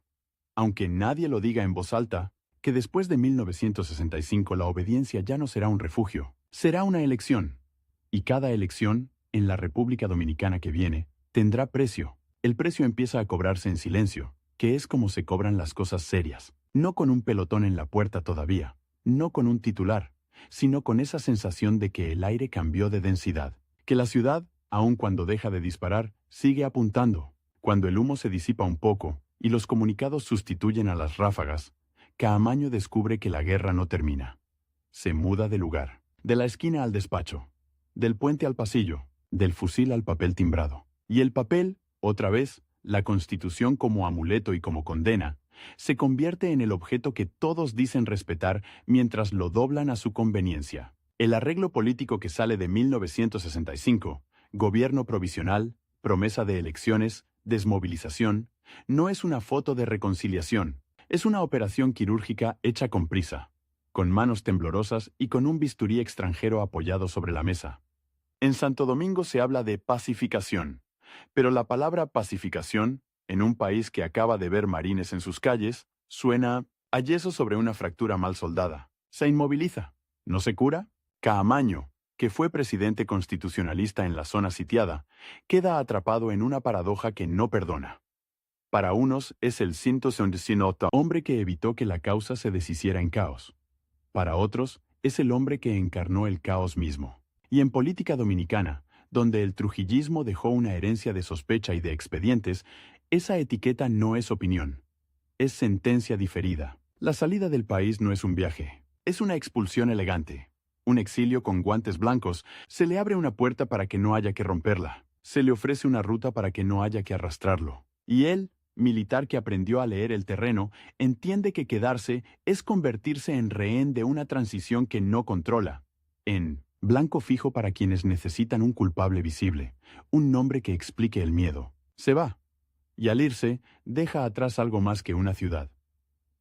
aunque nadie lo diga en voz alta, que después de 1965 la obediencia ya no será un refugio, será una elección. Y cada elección, en la República Dominicana que viene, tendrá precio. El precio empieza a cobrarse en silencio, que es como se cobran las cosas serias. No con un pelotón en la puerta todavía, no con un titular, sino con esa sensación de que el aire cambió de densidad, que la ciudad, aun cuando deja de disparar, sigue apuntando. Cuando el humo se disipa un poco y los comunicados sustituyen a las ráfagas, Caamaño descubre que la guerra no termina. Se muda de lugar, de la esquina al despacho, del puente al pasillo, del fusil al papel timbrado. Y el papel, otra vez, la Constitución como amuleto y como condena, se convierte en el objeto que todos dicen respetar mientras lo doblan a su conveniencia. El arreglo político que sale de 1965, gobierno provisional, promesa de elecciones, desmovilización, no es una foto de reconciliación, es una operación quirúrgica hecha con prisa, con manos temblorosas y con un bisturí extranjero apoyado sobre la mesa. En Santo Domingo se habla de pacificación, pero la palabra pacificación, en un país que acaba de ver marines en sus calles, suena a yeso sobre una fractura mal soldada. Se inmoviliza. ¿No se cura? Caamaño, que fue presidente constitucionalista en la zona sitiada, queda atrapado en una paradoja que no perdona. Para unos es el sinota, hombre que evitó que la causa se deshiciera en caos. Para otros es el hombre que encarnó el caos mismo. Y en política dominicana, donde el trujillismo dejó una herencia de sospecha y de expedientes, esa etiqueta no es opinión. Es sentencia diferida. La salida del país no es un viaje, es una expulsión elegante. Un exilio con guantes blancos, se le abre una puerta para que no haya que romperla. Se le ofrece una ruta para que no haya que arrastrarlo. Y él, militar que aprendió a leer el terreno, entiende que quedarse es convertirse en rehén de una transición que no controla. En blanco fijo para quienes necesitan un culpable visible, un nombre que explique el miedo. Se va. Y al irse, deja atrás algo más que una ciudad.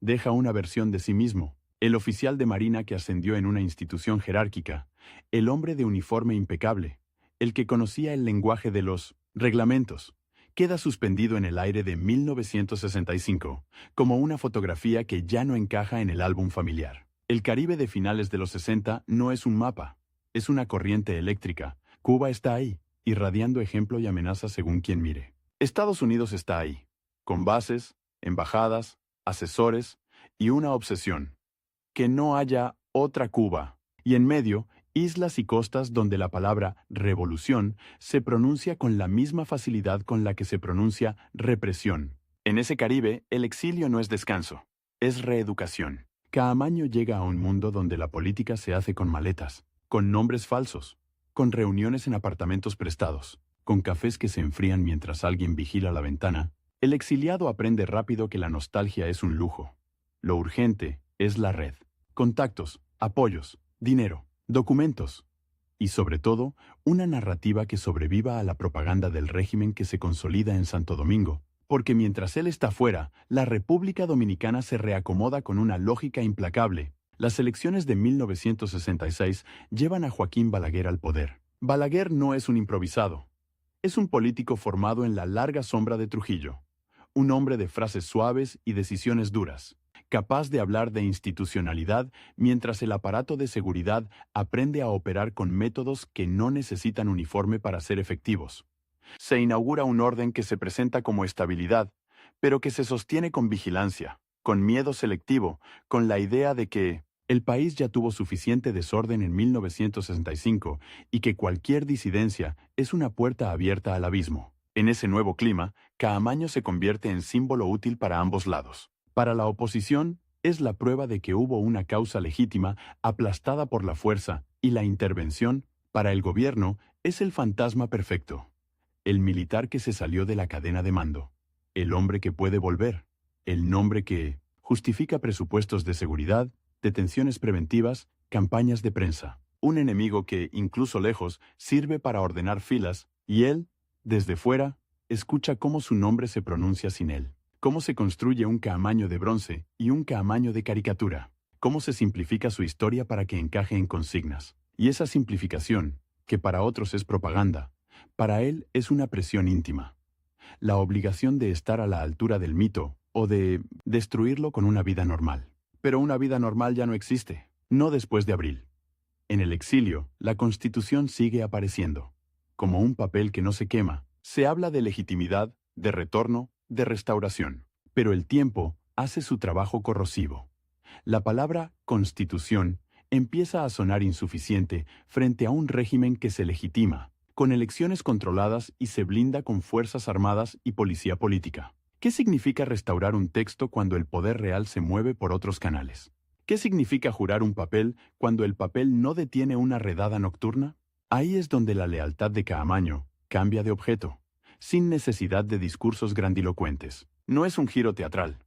Deja una versión de sí mismo, el oficial de marina que ascendió en una institución jerárquica, el hombre de uniforme impecable, el que conocía el lenguaje de los reglamentos, queda suspendido en el aire de 1965, como una fotografía que ya no encaja en el álbum familiar. El Caribe de finales de los 60 no es un mapa, es una corriente eléctrica. Cuba está ahí, irradiando ejemplo y amenaza según quien mire. Estados Unidos está ahí, con bases, embajadas, asesores y una obsesión: que no haya otra Cuba. Y en medio, islas y costas donde la palabra revolución se pronuncia con la misma facilidad con la que se pronuncia represión. En ese Caribe, el exilio no es descanso, es reeducación. Caamaño llega a un mundo donde la política se hace con maletas, con nombres falsos, con reuniones en apartamentos prestados, con cafés que se enfrían mientras alguien vigila la ventana. El exiliado aprende rápido que la nostalgia es un lujo. Lo urgente es la red. Contactos, apoyos, dinero, documentos. Y sobre todo, una narrativa que sobreviva a la propaganda del régimen que se consolida en Santo Domingo. Porque mientras él está fuera, la República Dominicana se reacomoda con una lógica implacable. Las elecciones de 1966 llevan a Joaquín Balaguer al poder. Balaguer no es un improvisado. Es un político formado en la larga sombra de Trujillo. Un hombre de frases suaves y decisiones duras, capaz de hablar de institucionalidad mientras el aparato de seguridad aprende a operar con métodos que no necesitan uniforme para ser efectivos. Se inaugura un orden que se presenta como estabilidad, pero que se sostiene con vigilancia, con miedo selectivo, con la idea de que el país ya tuvo suficiente desorden en 1965 y que cualquier disidencia es una puerta abierta al abismo. En ese nuevo clima, Caamaño se convierte en símbolo útil para ambos lados. Para la oposición, es la prueba de que hubo una causa legítima aplastada por la fuerza, y la intervención, para el gobierno, es el fantasma perfecto. El militar que se salió de la cadena de mando. El hombre que puede volver. El nombre que justifica presupuestos de seguridad, detenciones preventivas, campañas de prensa. Un enemigo que, incluso lejos, sirve para ordenar filas, y él, desde fuera, escucha cómo su nombre se pronuncia sin él. Cómo se construye un Caamaño de bronce y un Caamaño de caricatura. Cómo se simplifica su historia para que encaje en consignas. Y esa simplificación, que para otros es propaganda, para él es una presión íntima. La obligación de estar a la altura del mito o de destruirlo con una vida normal. Pero una vida normal ya no existe, no después de abril. En el exilio, la Constitución sigue apareciendo. Como un papel que no se quema, se habla de legitimidad, de retorno, de restauración. Pero el tiempo hace su trabajo corrosivo. La palabra Constitución empieza a sonar insuficiente frente a un régimen que se legitima, con elecciones controladas y se blinda con fuerzas armadas y policía política. ¿Qué significa restaurar un texto cuando el poder real se mueve por otros canales? ¿Qué significa jurar un papel cuando el papel no detiene una redada nocturna? Ahí es donde la lealtad de Caamaño cambia de objeto, sin necesidad de discursos grandilocuentes. No es un giro teatral.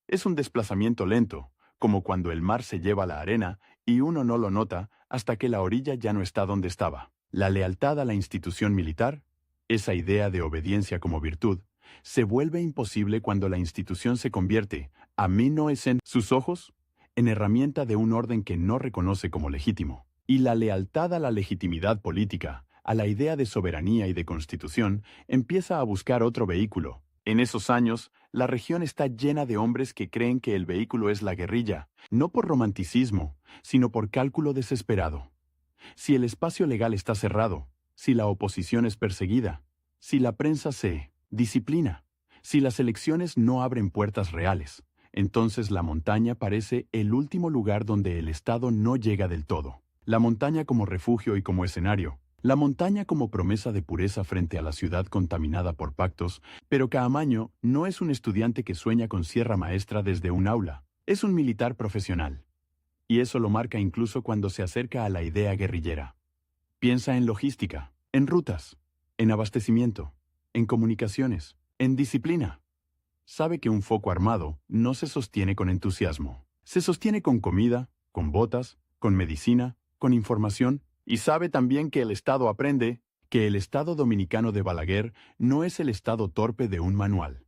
Es un desplazamiento lento, como cuando el mar se lleva la arena y uno no lo nota hasta que la orilla ya no está donde estaba. La lealtad a la institución militar, esa idea de obediencia como virtud, se vuelve imposible cuando la institución se convierte, a mí no es en sus ojos, en herramienta de un orden que no reconoce como legítimo. Y la lealtad a la legitimidad política, a la idea de soberanía y de constitución, empieza a buscar otro vehículo. En esos años, la región está llena de hombres que creen que el vehículo es la guerrilla, no por romanticismo, sino por cálculo desesperado. Si el espacio legal está cerrado, si la oposición es perseguida, si la prensa se disciplina, si las elecciones no abren puertas reales, entonces la montaña parece el último lugar donde el Estado no llega del todo. La montaña como refugio y como escenario. La montaña como promesa de pureza frente a la ciudad contaminada por pactos, pero Caamaño no es un estudiante que sueña con sierra maestra desde un aula, es un militar profesional. Y eso lo marca incluso cuando se acerca a la idea guerrillera. Piensa en logística, en rutas, en abastecimiento, en comunicaciones, en disciplina. Sabe que un foco armado no se sostiene con entusiasmo. Se sostiene con comida, con botas, con medicina, con información, y sabe también que el Estado aprende, que el Estado dominicano de Balaguer no es el Estado torpe de un manual.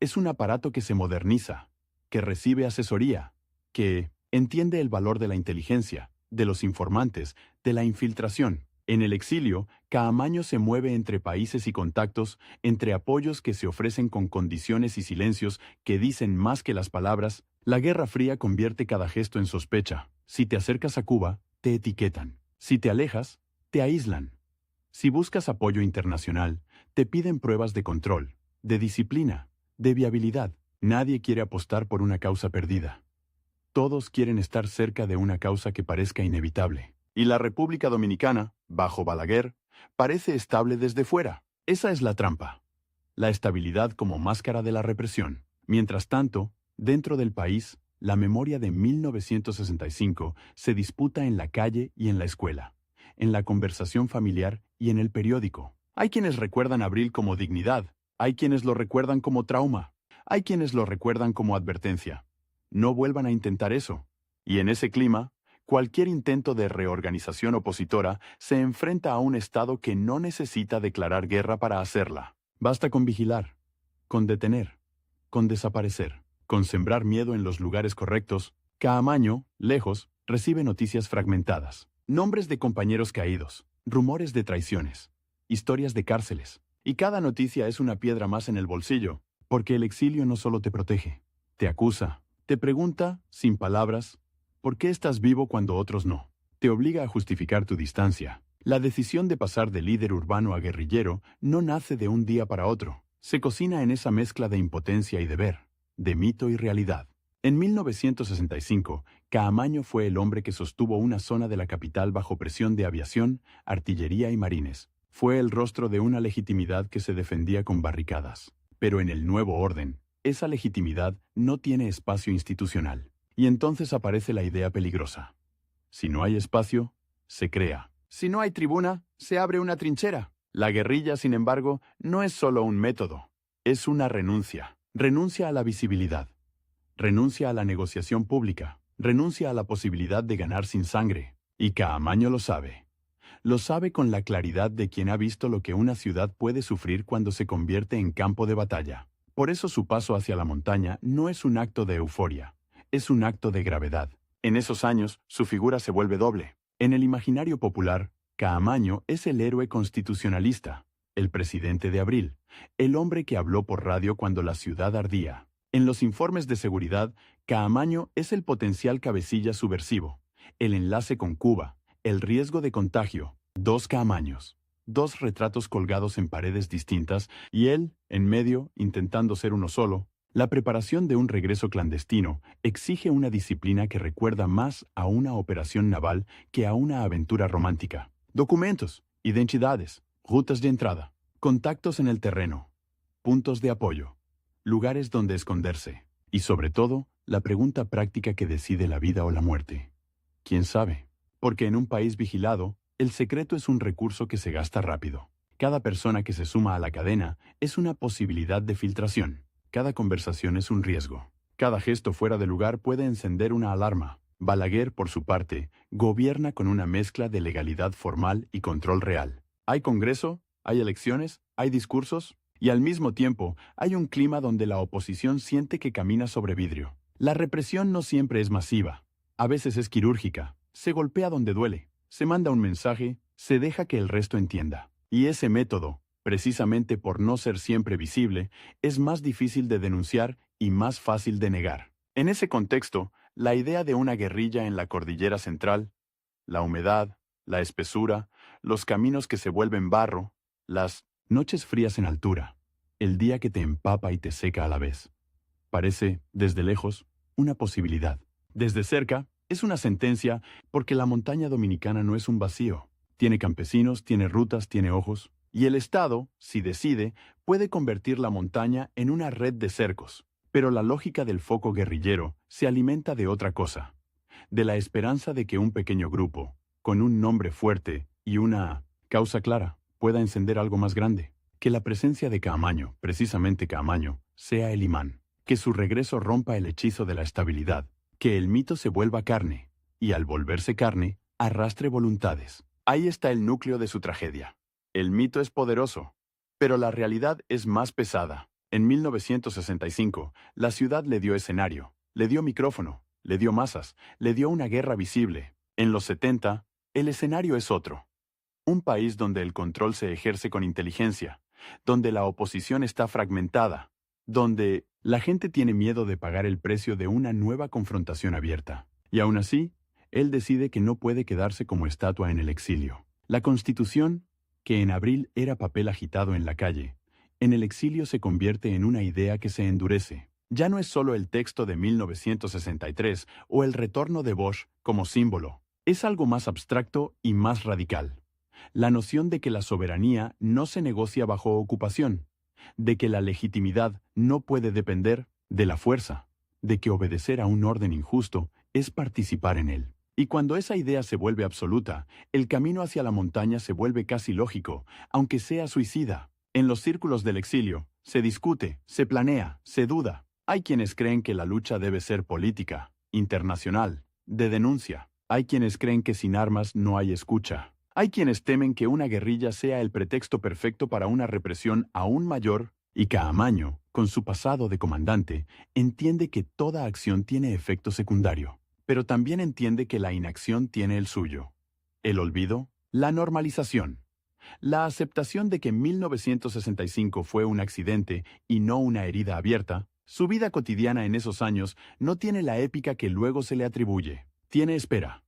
Es un aparato que se moderniza, que recibe asesoría, que entiende el valor de la inteligencia, de los informantes, de la infiltración. En el exilio, Caamaño se mueve entre países y contactos, entre apoyos que se ofrecen con condiciones y silencios que dicen más que las palabras. La Guerra Fría convierte cada gesto en sospecha. Si te acercas a Cuba, te etiquetan. Si te alejas, te aíslan. Si buscas apoyo internacional, te piden pruebas de control, de disciplina, de viabilidad. Nadie quiere apostar por una causa perdida. Todos quieren estar cerca de una causa que parezca inevitable. Y la República Dominicana, bajo Balaguer, parece estable desde fuera. Esa es la trampa. La estabilidad como máscara de la represión. Mientras tanto, dentro del país, la memoria de 1965 se disputa en la calle y en la escuela, en la conversación familiar y en el periódico. Hay quienes recuerdan abril como dignidad, hay quienes lo recuerdan como trauma, hay quienes lo recuerdan como advertencia. No vuelvan a intentar eso. Y en ese clima, cualquier intento de reorganización opositora se enfrenta a un Estado que no necesita declarar guerra para hacerla. Basta con vigilar, con detener, con desaparecer, con sembrar miedo en los lugares correctos. Caamaño, lejos, recibe noticias fragmentadas. Nombres de compañeros caídos, rumores de traiciones, historias de cárceles. Y cada noticia es una piedra más en el bolsillo, porque el exilio no solo te protege, te acusa, te pregunta, sin palabras, ¿por qué estás vivo cuando otros no? Te obliga a justificar tu distancia. La decisión de pasar de líder urbano a guerrillero no nace de un día para otro. Se cocina en esa mezcla de impotencia y deber, de mito y realidad. En 1965, Caamaño fue el hombre que sostuvo una zona de la capital bajo presión de aviación, artillería y marines. Fue el rostro de una legitimidad que se defendía con barricadas. Pero en el nuevo orden, esa legitimidad no tiene espacio institucional. Y entonces aparece la idea peligrosa. Si no hay espacio, se crea. Si no hay tribuna, se abre una trinchera. La guerrilla, sin embargo, no es solo un método. Es una renuncia. Renuncia a la visibilidad. Renuncia a la negociación pública. Renuncia a la posibilidad de ganar sin sangre. Y Caamaño lo sabe. Lo sabe con la claridad de quien ha visto lo que una ciudad puede sufrir cuando se convierte en campo de batalla. Por eso su paso hacia la montaña no es un acto de euforia. Es un acto de gravedad. En esos años, su figura se vuelve doble. En el imaginario popular, Caamaño es el héroe constitucionalista, el presidente de abril, el hombre que habló por radio cuando la ciudad ardía. En los informes de seguridad, Caamaño es el potencial cabecilla subversivo, el enlace con Cuba, el riesgo de contagio. Dos Caamaños, dos retratos colgados en paredes distintas y él, en medio, intentando ser uno solo. La preparación de un regreso clandestino exige una disciplina que recuerda más a una operación naval que a una aventura romántica. Documentos, identidades, rutas de entrada, contactos en el terreno, puntos de apoyo, lugares donde esconderse y, sobre todo, la pregunta práctica que decide la vida o la muerte. ¿Quién sabe? Porque en un país vigilado, el secreto es un recurso que se gasta rápido. Cada persona que se suma a la cadena es una posibilidad de filtración. Cada conversación es un riesgo. Cada gesto fuera de lugar puede encender una alarma. Balaguer, por su parte, gobierna con una mezcla de legalidad formal y control real. Hay Congreso, hay elecciones, hay discursos, y al mismo tiempo hay un clima donde la oposición siente que camina sobre vidrio. La represión no siempre es masiva. A veces es quirúrgica. Se golpea donde duele. Se manda un mensaje, se deja que el resto entienda. Y ese método, precisamente por no ser siempre visible, es más difícil de denunciar y más fácil de negar. En ese contexto, la idea de una guerrilla en la cordillera central, la humedad, la espesura, los caminos que se vuelven barro, las noches frías en altura, el día que te empapa y te seca a la vez. Parece, desde lejos, una posibilidad. Desde cerca, es una sentencia porque la montaña dominicana no es un vacío. Tiene campesinos, tiene rutas, tiene ojos. Y el Estado, si decide, puede convertir la montaña en una red de cercos. Pero la lógica del foco guerrillero se alimenta de otra cosa, de la esperanza de que un pequeño grupo, con un nombre fuerte y una causa clara, pueda encender algo más grande. Que la presencia de Caamaño, precisamente Caamaño, sea el imán. Que su regreso rompa el hechizo de la estabilidad. Que el mito se vuelva carne, y al volverse carne, arrastre voluntades. Ahí está el núcleo de su tragedia. El mito es poderoso, pero la realidad es más pesada. En 1965, la ciudad le dio escenario, le dio micrófono, le dio masas, le dio una guerra visible. En los 70, el escenario es otro. Un país donde el control se ejerce con inteligencia, donde la oposición está fragmentada, donde la gente tiene miedo de pagar el precio de una nueva confrontación abierta. Y aún así, él decide que no puede quedarse como estatua en el exilio. La Constitución, que en abril era papel agitado en la calle, en el exilio se convierte en una idea que se endurece. Ya no es solo el texto de 1963 o el retorno de Bosch como símbolo. Es algo más abstracto y más radical. La noción de que la soberanía no se negocia bajo ocupación, de que la legitimidad no puede depender de la fuerza, de que obedecer a un orden injusto es participar en él. Y cuando esa idea se vuelve absoluta, el camino hacia la montaña se vuelve casi lógico, aunque sea suicida. En los círculos del exilio, se discute, se planea, se duda. Hay quienes creen que la lucha debe ser política, internacional, de denuncia. Hay quienes creen que sin armas no hay escucha. Hay quienes temen que una guerrilla sea el pretexto perfecto para una represión aún mayor, y Caamaño, con su pasado de comandante, entiende que toda acción tiene efecto secundario, pero también entiende que la inacción tiene el suyo. El olvido, la normalización, la aceptación de que 1965 fue un accidente y no una herida abierta. Su vida cotidiana en esos años no tiene la épica que luego se le atribuye. Tiene espera.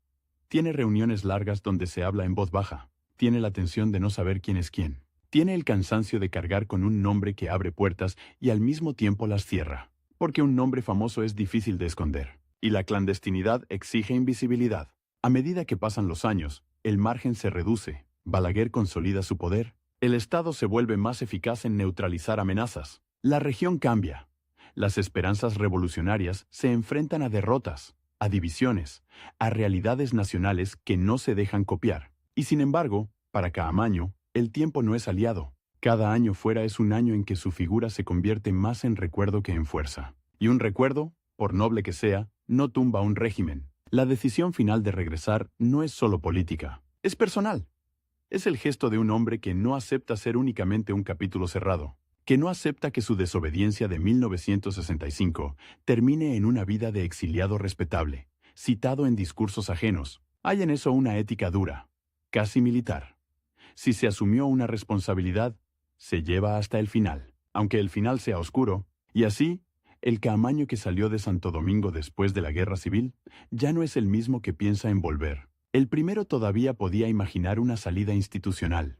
Tiene reuniones largas donde se habla en voz baja. Tiene la tensión de no saber quién es quién. Tiene el cansancio de cargar con un nombre que abre puertas y al mismo tiempo las cierra. Porque un nombre famoso es difícil de esconder. Y la clandestinidad exige invisibilidad. A medida que pasan los años, el margen se reduce. Balaguer consolida su poder. El Estado se vuelve más eficaz en neutralizar amenazas. La región cambia. Las esperanzas revolucionarias se enfrentan a derrotas, a divisiones, a realidades nacionales que no se dejan copiar. Y sin embargo, para Caamaño, el tiempo no es aliado. Cada año fuera es un año en que su figura se convierte más en recuerdo que en fuerza. Y un recuerdo, por noble que sea, no tumba un régimen. La decisión final de regresar no es solo política, es personal. Es el gesto de un hombre que no acepta ser únicamente un capítulo cerrado, que no acepta que su desobediencia de 1965 termine en una vida de exiliado respetable, citado en discursos ajenos. Hay en eso una ética dura, casi militar. Si se asumió una responsabilidad, se lleva hasta el final, aunque el final sea oscuro, y así, el Caamaño que salió de Santo Domingo después de la Guerra Civil ya no es el mismo que piensa en volver. El primero todavía podía imaginar una salida institucional,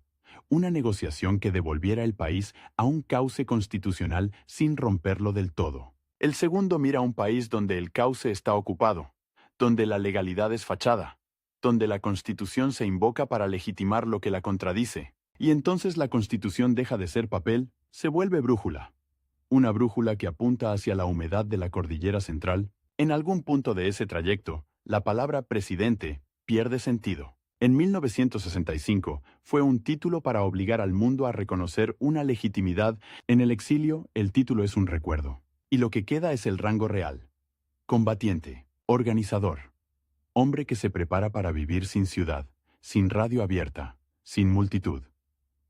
una negociación que devolviera el país a un cauce constitucional sin romperlo del todo. El segundo mira un país donde el cauce está ocupado, donde la legalidad es fachada, donde la Constitución se invoca para legitimar lo que la contradice, y entonces la Constitución deja de ser papel, se vuelve brújula. Una brújula que apunta hacia la humedad de la cordillera central. En algún punto de ese trayecto, la palabra presidente pierde sentido. En 1965 fue un título para obligar al mundo a reconocer una legitimidad. En el exilio, el título es un recuerdo. Y lo que queda es el rango real. Combatiente, organizador. Hombre que se prepara para vivir sin ciudad, sin radio abierta, sin multitud.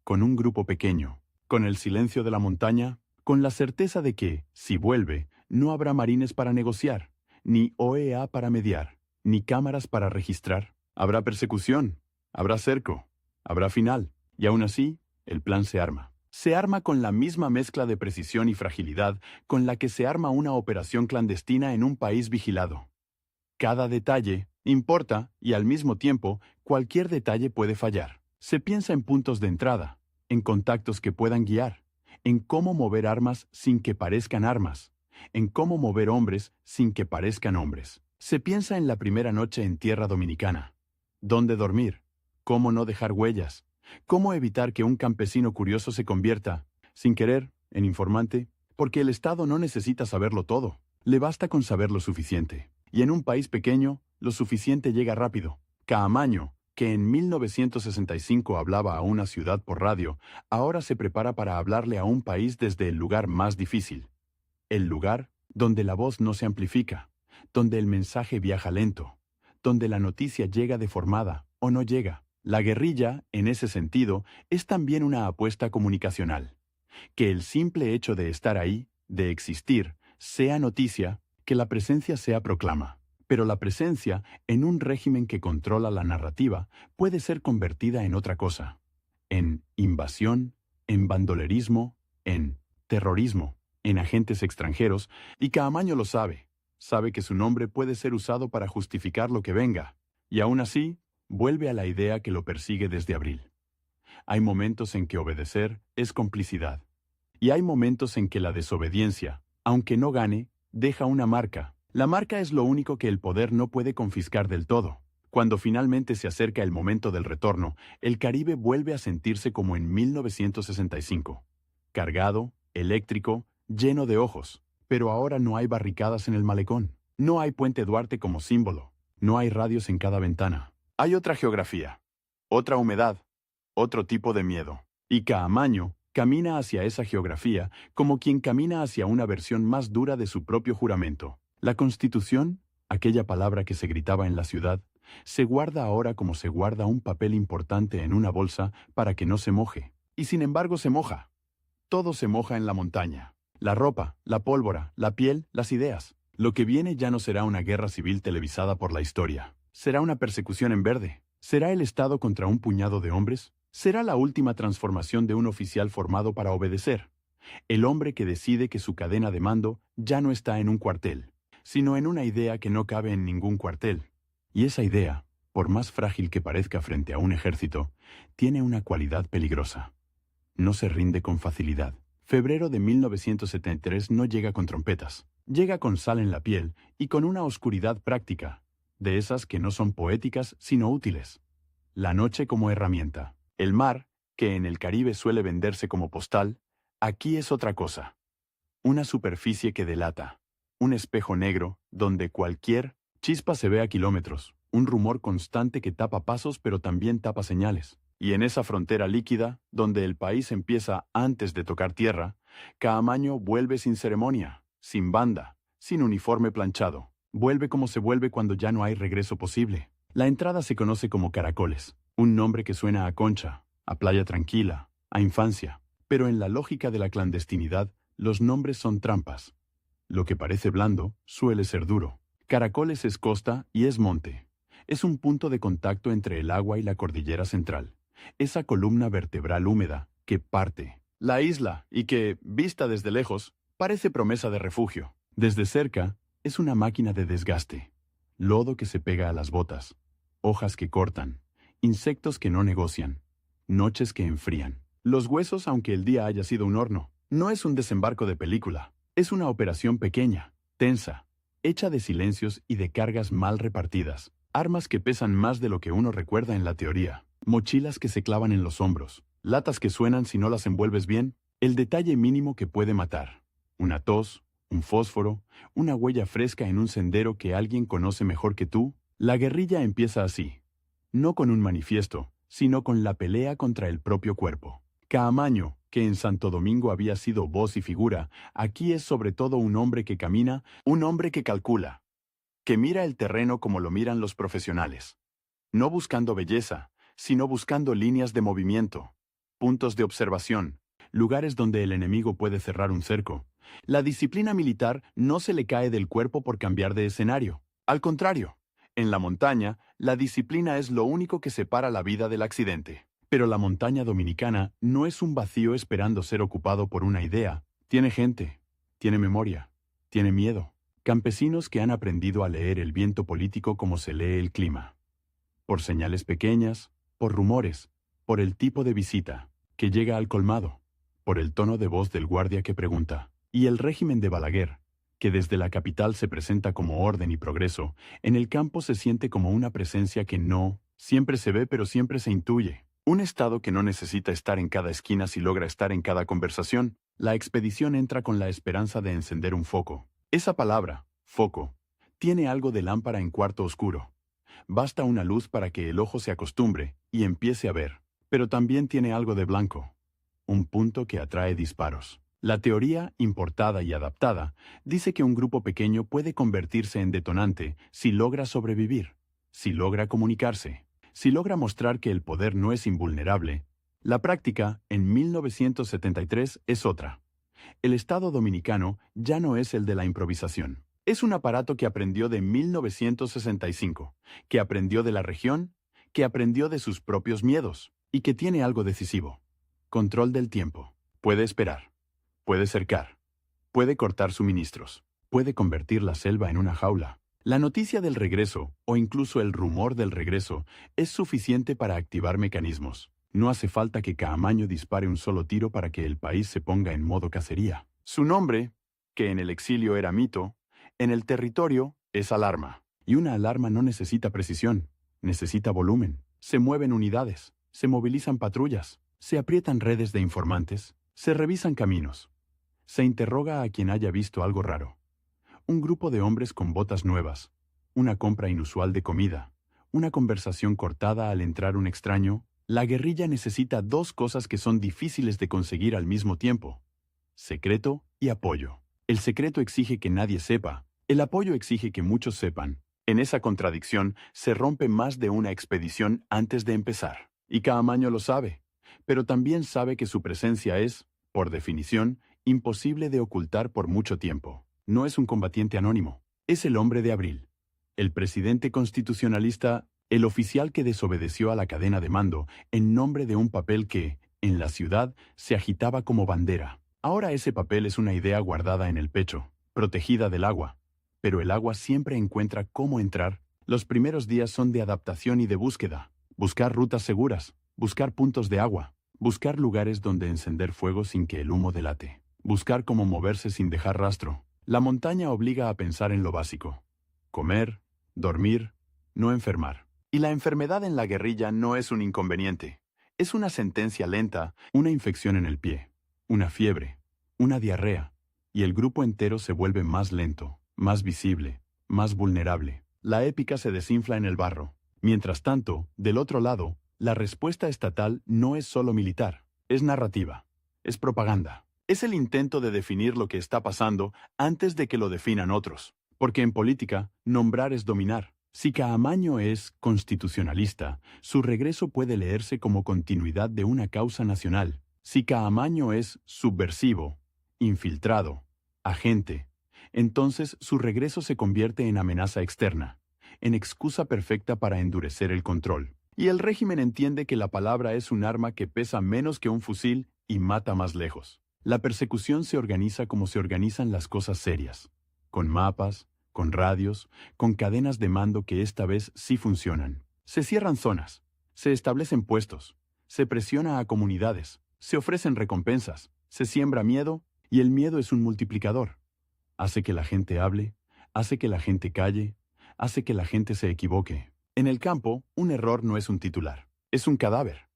Con un grupo pequeño, con el silencio de la montaña, con la certeza de que, si vuelve, no habrá marines para negociar, ni OEA para mediar, ni cámaras para registrar. Habrá persecución, habrá cerco, habrá final, y aún así, el plan se arma. Se arma con la misma mezcla de precisión y fragilidad con la que se arma una operación clandestina en un país vigilado. Cada detalle importa y al mismo tiempo, cualquier detalle puede fallar. Se piensa en puntos de entrada, en contactos que puedan guiar, en cómo mover armas sin que parezcan armas, en cómo mover hombres sin que parezcan hombres. Se piensa en la primera noche en tierra dominicana. ¿Dónde dormir? ¿Cómo no dejar huellas? ¿Cómo evitar que un campesino curioso se convierta, sin querer, en informante? Porque el Estado no necesita saberlo todo. Le basta con saber lo suficiente. Y en un país pequeño, lo suficiente llega rápido. Caamaño, que en 1965 hablaba a una ciudad por radio, ahora se prepara para hablarle a un país desde el lugar más difícil. El lugar donde la voz no se amplifica, donde el mensaje viaja lento, donde la noticia llega deformada o no llega. La guerrilla, en ese sentido, es también una apuesta comunicacional. Que el simple hecho de estar ahí, de existir, sea noticia, que la presencia sea proclama. Pero la presencia en un régimen que controla la narrativa puede ser convertida en otra cosa. En invasión, en bandolerismo, en terrorismo, en agentes extranjeros, y Caamaño lo sabe. Sabe que su nombre puede ser usado para justificar lo que venga, y aún así, vuelve a la idea que lo persigue desde abril. Hay momentos en que obedecer es complicidad. Y hay momentos en que la desobediencia, aunque no gane, deja una marca. La marca es lo único que el poder no puede confiscar del todo. Cuando finalmente se acerca el momento del retorno, el Caribe vuelve a sentirse como en 1965. Cargado, eléctrico, lleno de ojos. Pero ahora no hay barricadas en el malecón. No hay Puente Duarte como símbolo. No hay radios en cada ventana. Hay otra geografía, otra humedad, otro tipo de miedo. Y Caamaño camina hacia esa geografía como quien camina hacia una versión más dura de su propio juramento. La Constitución, aquella palabra que se gritaba en la ciudad, se guarda ahora como se guarda un papel importante en una bolsa para que no se moje. Y sin embargo se moja. Todo se moja en la montaña. La ropa, la pólvora, la piel, las ideas. Lo que viene ya no será una guerra civil televisada por la historia. Será una persecución en verde. ¿Será el Estado contra un puñado de hombres? ¿Será la última transformación de un oficial formado para obedecer? El hombre que decide que su cadena de mando ya no está en un cuartel, sino en una idea que no cabe en ningún cuartel. Y esa idea, por más frágil que parezca frente a un ejército, tiene una cualidad peligrosa. No se rinde con facilidad. Febrero de 1973 no llega con trompetas. Llega con sal en la piel y con una oscuridad práctica, de esas que no son poéticas sino útiles. La noche como herramienta. El mar, que en el Caribe suele venderse como postal, aquí es otra cosa. Una superficie que delata. Un espejo negro, donde cualquier chispa se ve a kilómetros. Un rumor constante que tapa pasos pero también tapa señales. Y en esa frontera líquida, donde el país empieza antes de tocar tierra, Caamaño vuelve sin ceremonia, sin banda, sin uniforme planchado. Vuelve como se vuelve cuando ya no hay regreso posible. La entrada se conoce como Caracoles, un nombre que suena a concha, a playa tranquila, a infancia. Pero en la lógica de la clandestinidad, los nombres son trampas. Lo que parece blando suele ser duro. Caracoles es costa y es monte. Es un punto de contacto entre el agua y la cordillera central. Esa columna vertebral húmeda que parte la isla y que, vista desde lejos, parece promesa de refugio. Desde cerca, es una máquina de desgaste. Lodo que se pega a las botas, hojas que cortan, insectos que no negocian, noches que enfrían. Los huesos, aunque el día haya sido un horno, no es un desembarco de película. Es una operación pequeña, tensa, hecha de silencios y de cargas mal repartidas. Armas que pesan más de lo que uno recuerda en la teoría. Mochilas que se clavan en los hombros. Latas que suenan si no las envuelves bien. El detalle mínimo que puede matar. Una tos, un fósforo, una huella fresca en un sendero que alguien conoce mejor que tú. La guerrilla empieza así. No con un manifiesto, sino con la pelea contra el propio cuerpo. Caamaño, que en Santo Domingo había sido voz y figura, aquí es sobre todo un hombre que camina, un hombre que calcula, que mira el terreno como lo miran los profesionales. No buscando belleza, sino buscando líneas de movimiento, puntos de observación, lugares donde el enemigo puede cerrar un cerco. La disciplina militar no se le cae del cuerpo por cambiar de escenario. Al contrario, en la montaña, la disciplina es lo único que separa la vida del accidente. Pero la montaña dominicana no es un vacío esperando ser ocupado por una idea. Tiene gente, tiene memoria, tiene miedo. Campesinos que han aprendido a leer el viento político como se lee el clima. Por señales pequeñas, por rumores, por el tipo de visita que llega al colmado, por el tono de voz del guardia que pregunta. Y el régimen de Balaguer, que desde la capital se presenta como orden y progreso, en el campo se siente como una presencia que no siempre se ve pero siempre se intuye. Un Estado que no necesita estar en cada esquina si logra estar en cada conversación. La expedición entra con la esperanza de encender un foco. Esa palabra, foco, tiene algo de lámpara en cuarto oscuro. Basta una luz para que el ojo se acostumbre y empiece a ver. Pero también tiene algo de blanco. Un punto que atrae disparos. La teoría, importada y adaptada, dice que un grupo pequeño puede convertirse en detonante si logra sobrevivir, si logra comunicarse, si logra mostrar que el poder no es invulnerable. La práctica, en 1973, es otra. El Estado dominicano ya no es el de la improvisación. Es un aparato que aprendió de 1965, que aprendió de la región, que aprendió de sus propios miedos, y que tiene algo decisivo. Control del tiempo. Puede esperar. Puede cercar. Puede cortar suministros. Puede convertir la selva en una jaula. La noticia del regreso, o incluso el rumor del regreso, es suficiente para activar mecanismos. No hace falta que Caamaño dispare un solo tiro para que el país se ponga en modo cacería. Su nombre, que en el exilio era mito, en el territorio es alarma. Y una alarma no necesita precisión, necesita volumen. Se mueven unidades, se movilizan patrullas, se aprietan redes de informantes, se revisan caminos. Se interroga a quien haya visto algo raro. Un grupo de hombres con botas nuevas, una compra inusual de comida, una conversación cortada al entrar un extraño. La guerrilla necesita dos cosas que son difíciles de conseguir al mismo tiempo: secreto y apoyo. El secreto exige que nadie sepa, el apoyo exige que muchos sepan. En esa contradicción se rompe más de una expedición antes de empezar. Y Caamaño lo sabe, pero también sabe que su presencia es, por definición, imposible de ocultar por mucho tiempo. No es un combatiente anónimo, es el hombre de abril. El presidente constitucionalista, el oficial que desobedeció a la cadena de mando en nombre de un papel que, en la ciudad, se agitaba como bandera. Ahora ese papel es una idea guardada en el pecho, protegida del agua. Pero el agua siempre encuentra cómo entrar. Los primeros días son de adaptación y de búsqueda. Buscar rutas seguras, buscar puntos de agua, buscar lugares donde encender fuego sin que el humo delate, buscar cómo moverse sin dejar rastro. La montaña obliga a pensar en lo básico: comer, dormir, no enfermar. Y la enfermedad en la guerrilla no es un inconveniente. Es una sentencia lenta, una infección en el pie, una fiebre, una diarrea, y el grupo entero se vuelve más lento, más visible, más vulnerable. La épica se desinfla en el barro. Mientras tanto, del otro lado, la respuesta estatal no es solo militar, es narrativa, es propaganda. Es el intento de definir lo que está pasando antes de que lo definan otros. Porque en política, nombrar es dominar. Si Caamaño es constitucionalista, su regreso puede leerse como continuidad de una causa nacional. Si Caamaño es subversivo, infiltrado, agente, entonces su regreso se convierte en amenaza externa, en excusa perfecta para endurecer el control. Y el régimen entiende que la palabra es un arma que pesa menos que un fusil y mata más lejos. La persecución se organiza como se organizan las cosas serias, con mapas, con radios, con cadenas de mando que esta vez sí funcionan. Se cierran zonas, se establecen puestos, se presiona a comunidades, se ofrecen recompensas, se siembra miedo, y el miedo es un multiplicador. Hace que la gente hable, hace que la gente calle, hace que la gente se equivoque. En el campo, un error no es un titular, es un cadáver.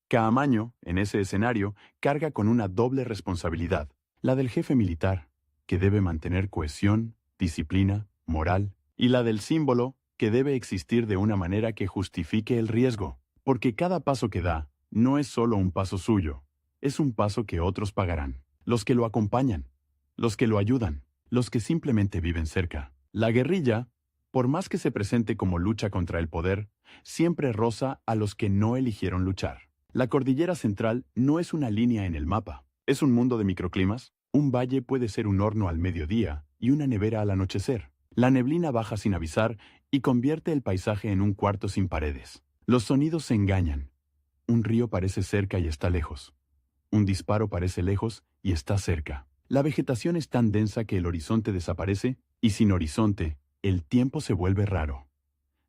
Caamaño, en ese escenario, carga con una doble responsabilidad: la del jefe militar, que debe mantener cohesión, disciplina, moral, y la del símbolo, que debe existir de una manera que justifique el riesgo, porque cada paso que da no es solo un paso suyo, es un paso que otros pagarán, los que lo acompañan, los que lo ayudan, los que simplemente viven cerca. La guerrilla, por más que se presente como lucha contra el poder, siempre roza a los que no eligieron luchar. La cordillera central no es una línea en el mapa, es un mundo de microclimas. Un valle puede ser un horno al mediodía y una nevera al anochecer. La neblina baja sin avisar y convierte el paisaje en un cuarto sin paredes. Los sonidos se engañan. Un río parece cerca y está lejos. Un disparo parece lejos y está cerca. La vegetación es tan densa que el horizonte desaparece, y sin horizonte, el tiempo se vuelve raro.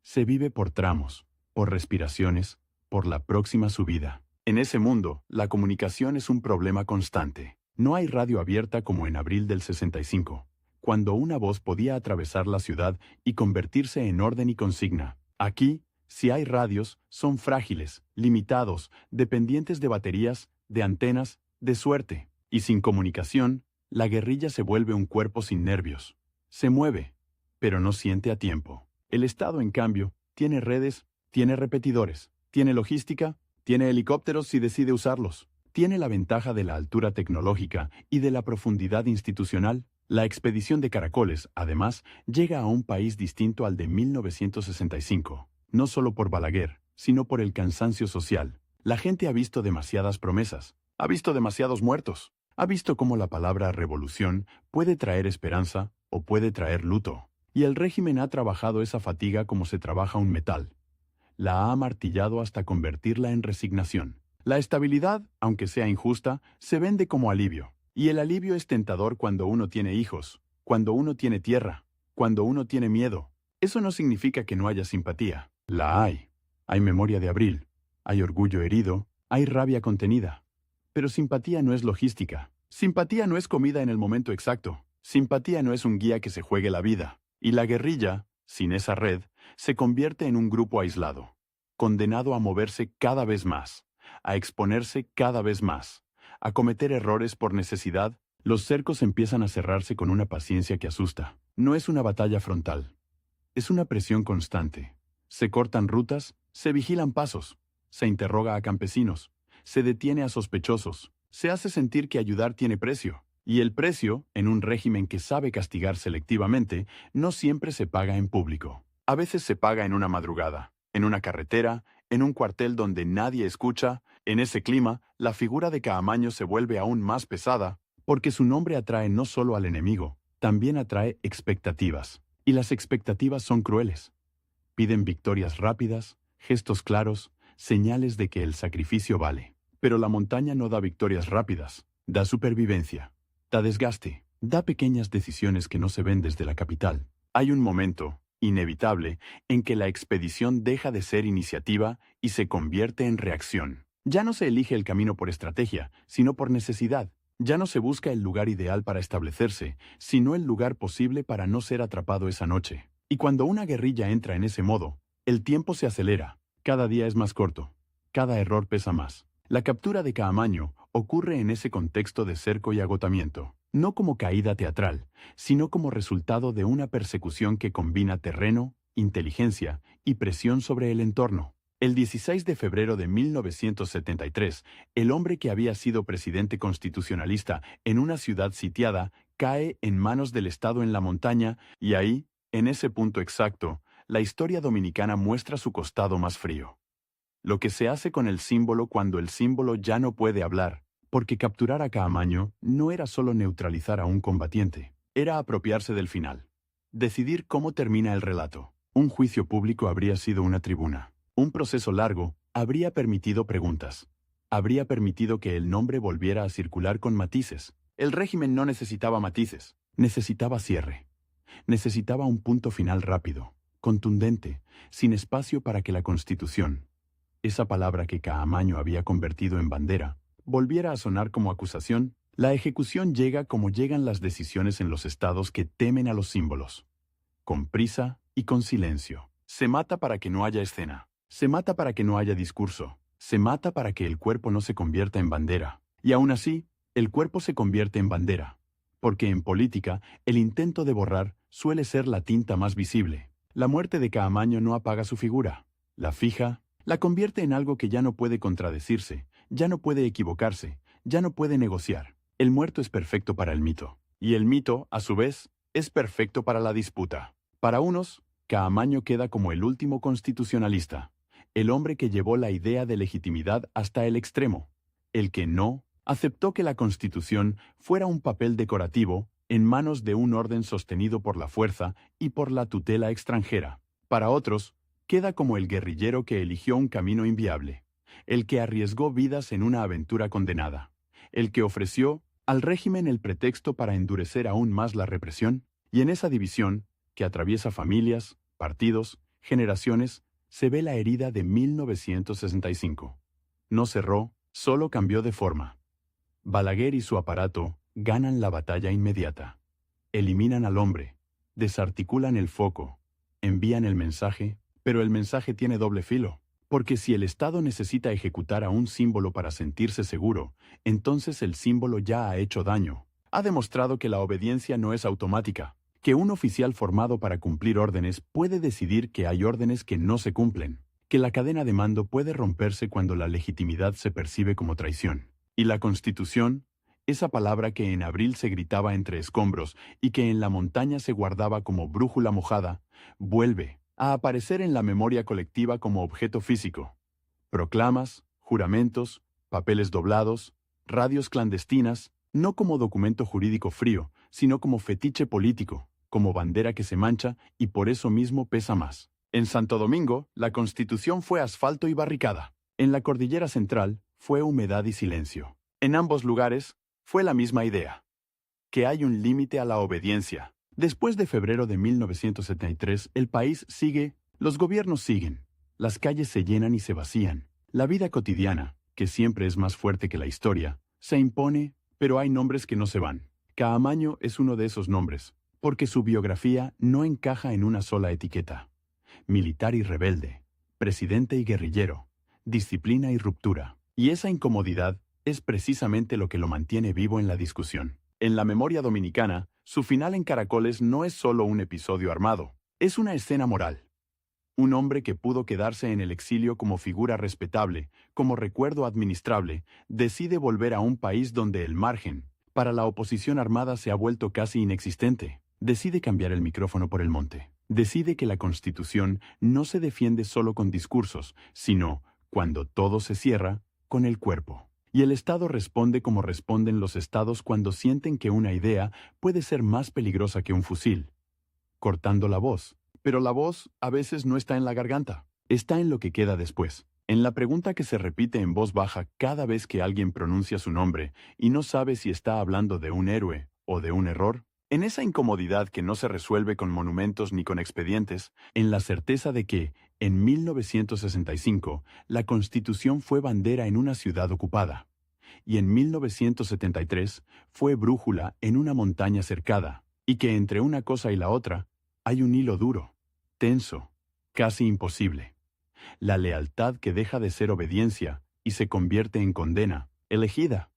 Se vive por tramos, por respiraciones, por la próxima subida. En ese mundo, la comunicación es un problema constante. No hay radio abierta como en abril del 65, cuando una voz podía atravesar la ciudad y convertirse en orden y consigna. Aquí, si hay radios, son frágiles, limitados, dependientes de baterías, de antenas, de suerte. Y sin comunicación, la guerrilla se vuelve un cuerpo sin nervios. Se mueve, pero no siente a tiempo. El Estado, en cambio, tiene redes, tiene repetidores, tiene logística, tiene helicópteros si decide usarlos. Tiene la ventaja de la altura tecnológica y de la profundidad institucional. La expedición de Caracoles, además, llega a un país distinto al de 1965, no solo por Balaguer, sino por el cansancio social. La gente ha visto demasiadas promesas, ha visto demasiados muertos, ha visto cómo la palabra revolución puede traer esperanza o puede traer luto. Y el régimen ha trabajado esa fatiga como se trabaja un metal. La ha martillado hasta convertirla en resignación. La estabilidad, aunque sea injusta, se vende como alivio. Y el alivio es tentador cuando uno tiene hijos, cuando uno tiene tierra, cuando uno tiene miedo. Eso no significa que no haya simpatía. La hay. Hay memoria de abril. Hay orgullo herido. Hay rabia contenida. Pero simpatía no es logística. Simpatía no es comida en el momento exacto. Simpatía no es un guía que se juegue la vida. Y la guerrilla, sin esa red, se convierte en un grupo aislado, condenado a moverse cada vez más, a exponerse cada vez más, a cometer errores por necesidad. Los cercos empiezan a cerrarse con una paciencia que asusta. No es una batalla frontal. Es una presión constante. Se cortan rutas, se vigilan pasos, se interroga a campesinos, se detiene a sospechosos, se hace sentir que ayudar tiene precio. Y el precio, en un régimen que sabe castigar selectivamente, no siempre se paga en público. A veces se paga en una madrugada, en una carretera, en un cuartel donde nadie escucha. En ese clima, la figura de Caamaño se vuelve aún más pesada, porque su nombre atrae no solo al enemigo, también atrae expectativas. Y las expectativas son crueles. Piden victorias rápidas, gestos claros, señales de que el sacrificio vale. Pero la montaña no da victorias rápidas, da supervivencia. Da desgaste, da pequeñas decisiones que no se ven desde la capital. Hay un momento, inevitable, en que la expedición deja de ser iniciativa y se convierte en reacción. Ya no se elige el camino por estrategia, sino por necesidad. Ya no se busca el lugar ideal para establecerse, sino el lugar posible para no ser atrapado esa noche. Y cuando una guerrilla entra en ese modo, el tiempo se acelera, cada día es más corto, cada error pesa más. La captura de Caamaño ocurre en ese contexto de cerco y agotamiento, no como caída teatral, sino como resultado de una persecución que combina terreno, inteligencia y presión sobre el entorno. El 16 de febrero de 1973, el hombre que había sido presidente constitucionalista en una ciudad sitiada cae en manos del Estado en la montaña y ahí, en ese punto exacto, la historia dominicana muestra su costado más frío. Lo que se hace con el símbolo cuando el símbolo ya no puede hablar, porque capturar a Caamaño no era solo neutralizar a un combatiente, era apropiarse del final. Decidir cómo termina el relato. Un juicio público habría sido una tribuna. Un proceso largo habría permitido preguntas. Habría permitido que el nombre volviera a circular con matices. El régimen no necesitaba matices, necesitaba cierre. Necesitaba un punto final rápido, contundente, sin espacio para que la Constitución, esa palabra que Caamaño había convertido en bandera, volviera a sonar como acusación. La ejecución llega como llegan las decisiones en los estados que temen a los símbolos. Con prisa y con silencio. Se mata para que no haya escena. Se mata para que no haya discurso. Se mata para que el cuerpo no se convierta en bandera. Y aún así, el cuerpo se convierte en bandera. Porque en política, el intento de borrar suele ser la tinta más visible. La muerte de Caamaño no apaga su figura. La fija, la convierte en algo que ya no puede contradecirse, ya no puede equivocarse, ya no puede negociar. El muerto es perfecto para el mito. Y el mito, a su vez, es perfecto para la disputa. Para unos, Caamaño queda como el último constitucionalista, el hombre que llevó la idea de legitimidad hasta el extremo, el que no aceptó que la Constitución fuera un papel decorativo en manos de un orden sostenido por la fuerza y por la tutela extranjera. Para otros, queda como el guerrillero que eligió un camino inviable, el que arriesgó vidas en una aventura condenada, el que ofreció al régimen el pretexto para endurecer aún más la represión. Y en esa división, que atraviesa familias, partidos, generaciones, se ve la herida de 1965. No cerró, solo cambió de forma. Balaguer y su aparato ganan la batalla inmediata. Eliminan al hombre, desarticulan el foco, envían el mensaje, pero el mensaje tiene doble filo, porque si el Estado necesita ejecutar a un símbolo para sentirse seguro, entonces el símbolo ya ha hecho daño. Ha demostrado que la obediencia no es automática, que un oficial formado para cumplir órdenes puede decidir que hay órdenes que no se cumplen, que la cadena de mando puede romperse cuando la legitimidad se percibe como traición. Y la Constitución, esa palabra que en abril se gritaba entre escombros y que en la montaña se guardaba como brújula mojada, vuelve a aparecer en la memoria colectiva como objeto físico. Proclamas, juramentos, papeles doblados, radios clandestinas, no como documento jurídico frío, sino como fetiche político, como bandera que se mancha y por eso mismo pesa más. En Santo Domingo, la Constitución fue asfalto y barricada. En la Cordillera Central, fue humedad y silencio. En ambos lugares, fue la misma idea. Que hay un límite a la obediencia. Después de febrero de 1973, el país sigue, los gobiernos siguen. Las calles se llenan y se vacían. La vida cotidiana, que siempre es más fuerte que la historia, se impone, pero hay nombres que no se van. Caamaño es uno de esos nombres, porque su biografía no encaja en una sola etiqueta. Militar y rebelde, presidente y guerrillero, disciplina y ruptura. Y esa incomodidad es precisamente lo que lo mantiene vivo en la discusión. En la memoria dominicana, su final en Caracoles no es solo un episodio armado, es una escena moral. Un hombre que pudo quedarse en el exilio como figura respetable, como recuerdo administrable, decide volver a un país donde el margen para la oposición armada se ha vuelto casi inexistente. Decide cambiar el micrófono por el monte. Decide que la Constitución no se defiende solo con discursos, sino, cuando todo se cierra, con el cuerpo. Y el Estado responde como responden los Estados cuando sienten que una idea puede ser más peligrosa que un fusil, cortando la voz. Pero la voz a veces no está en la garganta, está en lo que queda después. En la pregunta que se repite en voz baja cada vez que alguien pronuncia su nombre y no sabe si está hablando de un héroe o de un error, en esa incomodidad que no se resuelve con monumentos ni con expedientes, en la certeza de que, en 1965, la Constitución fue bandera en una ciudad ocupada, y en 1973 fue brújula en una montaña cercada, y que entre una cosa y la otra hay un hilo duro, tenso, casi imposible. La lealtad que deja de ser obediencia y se convierte en condena, elegida.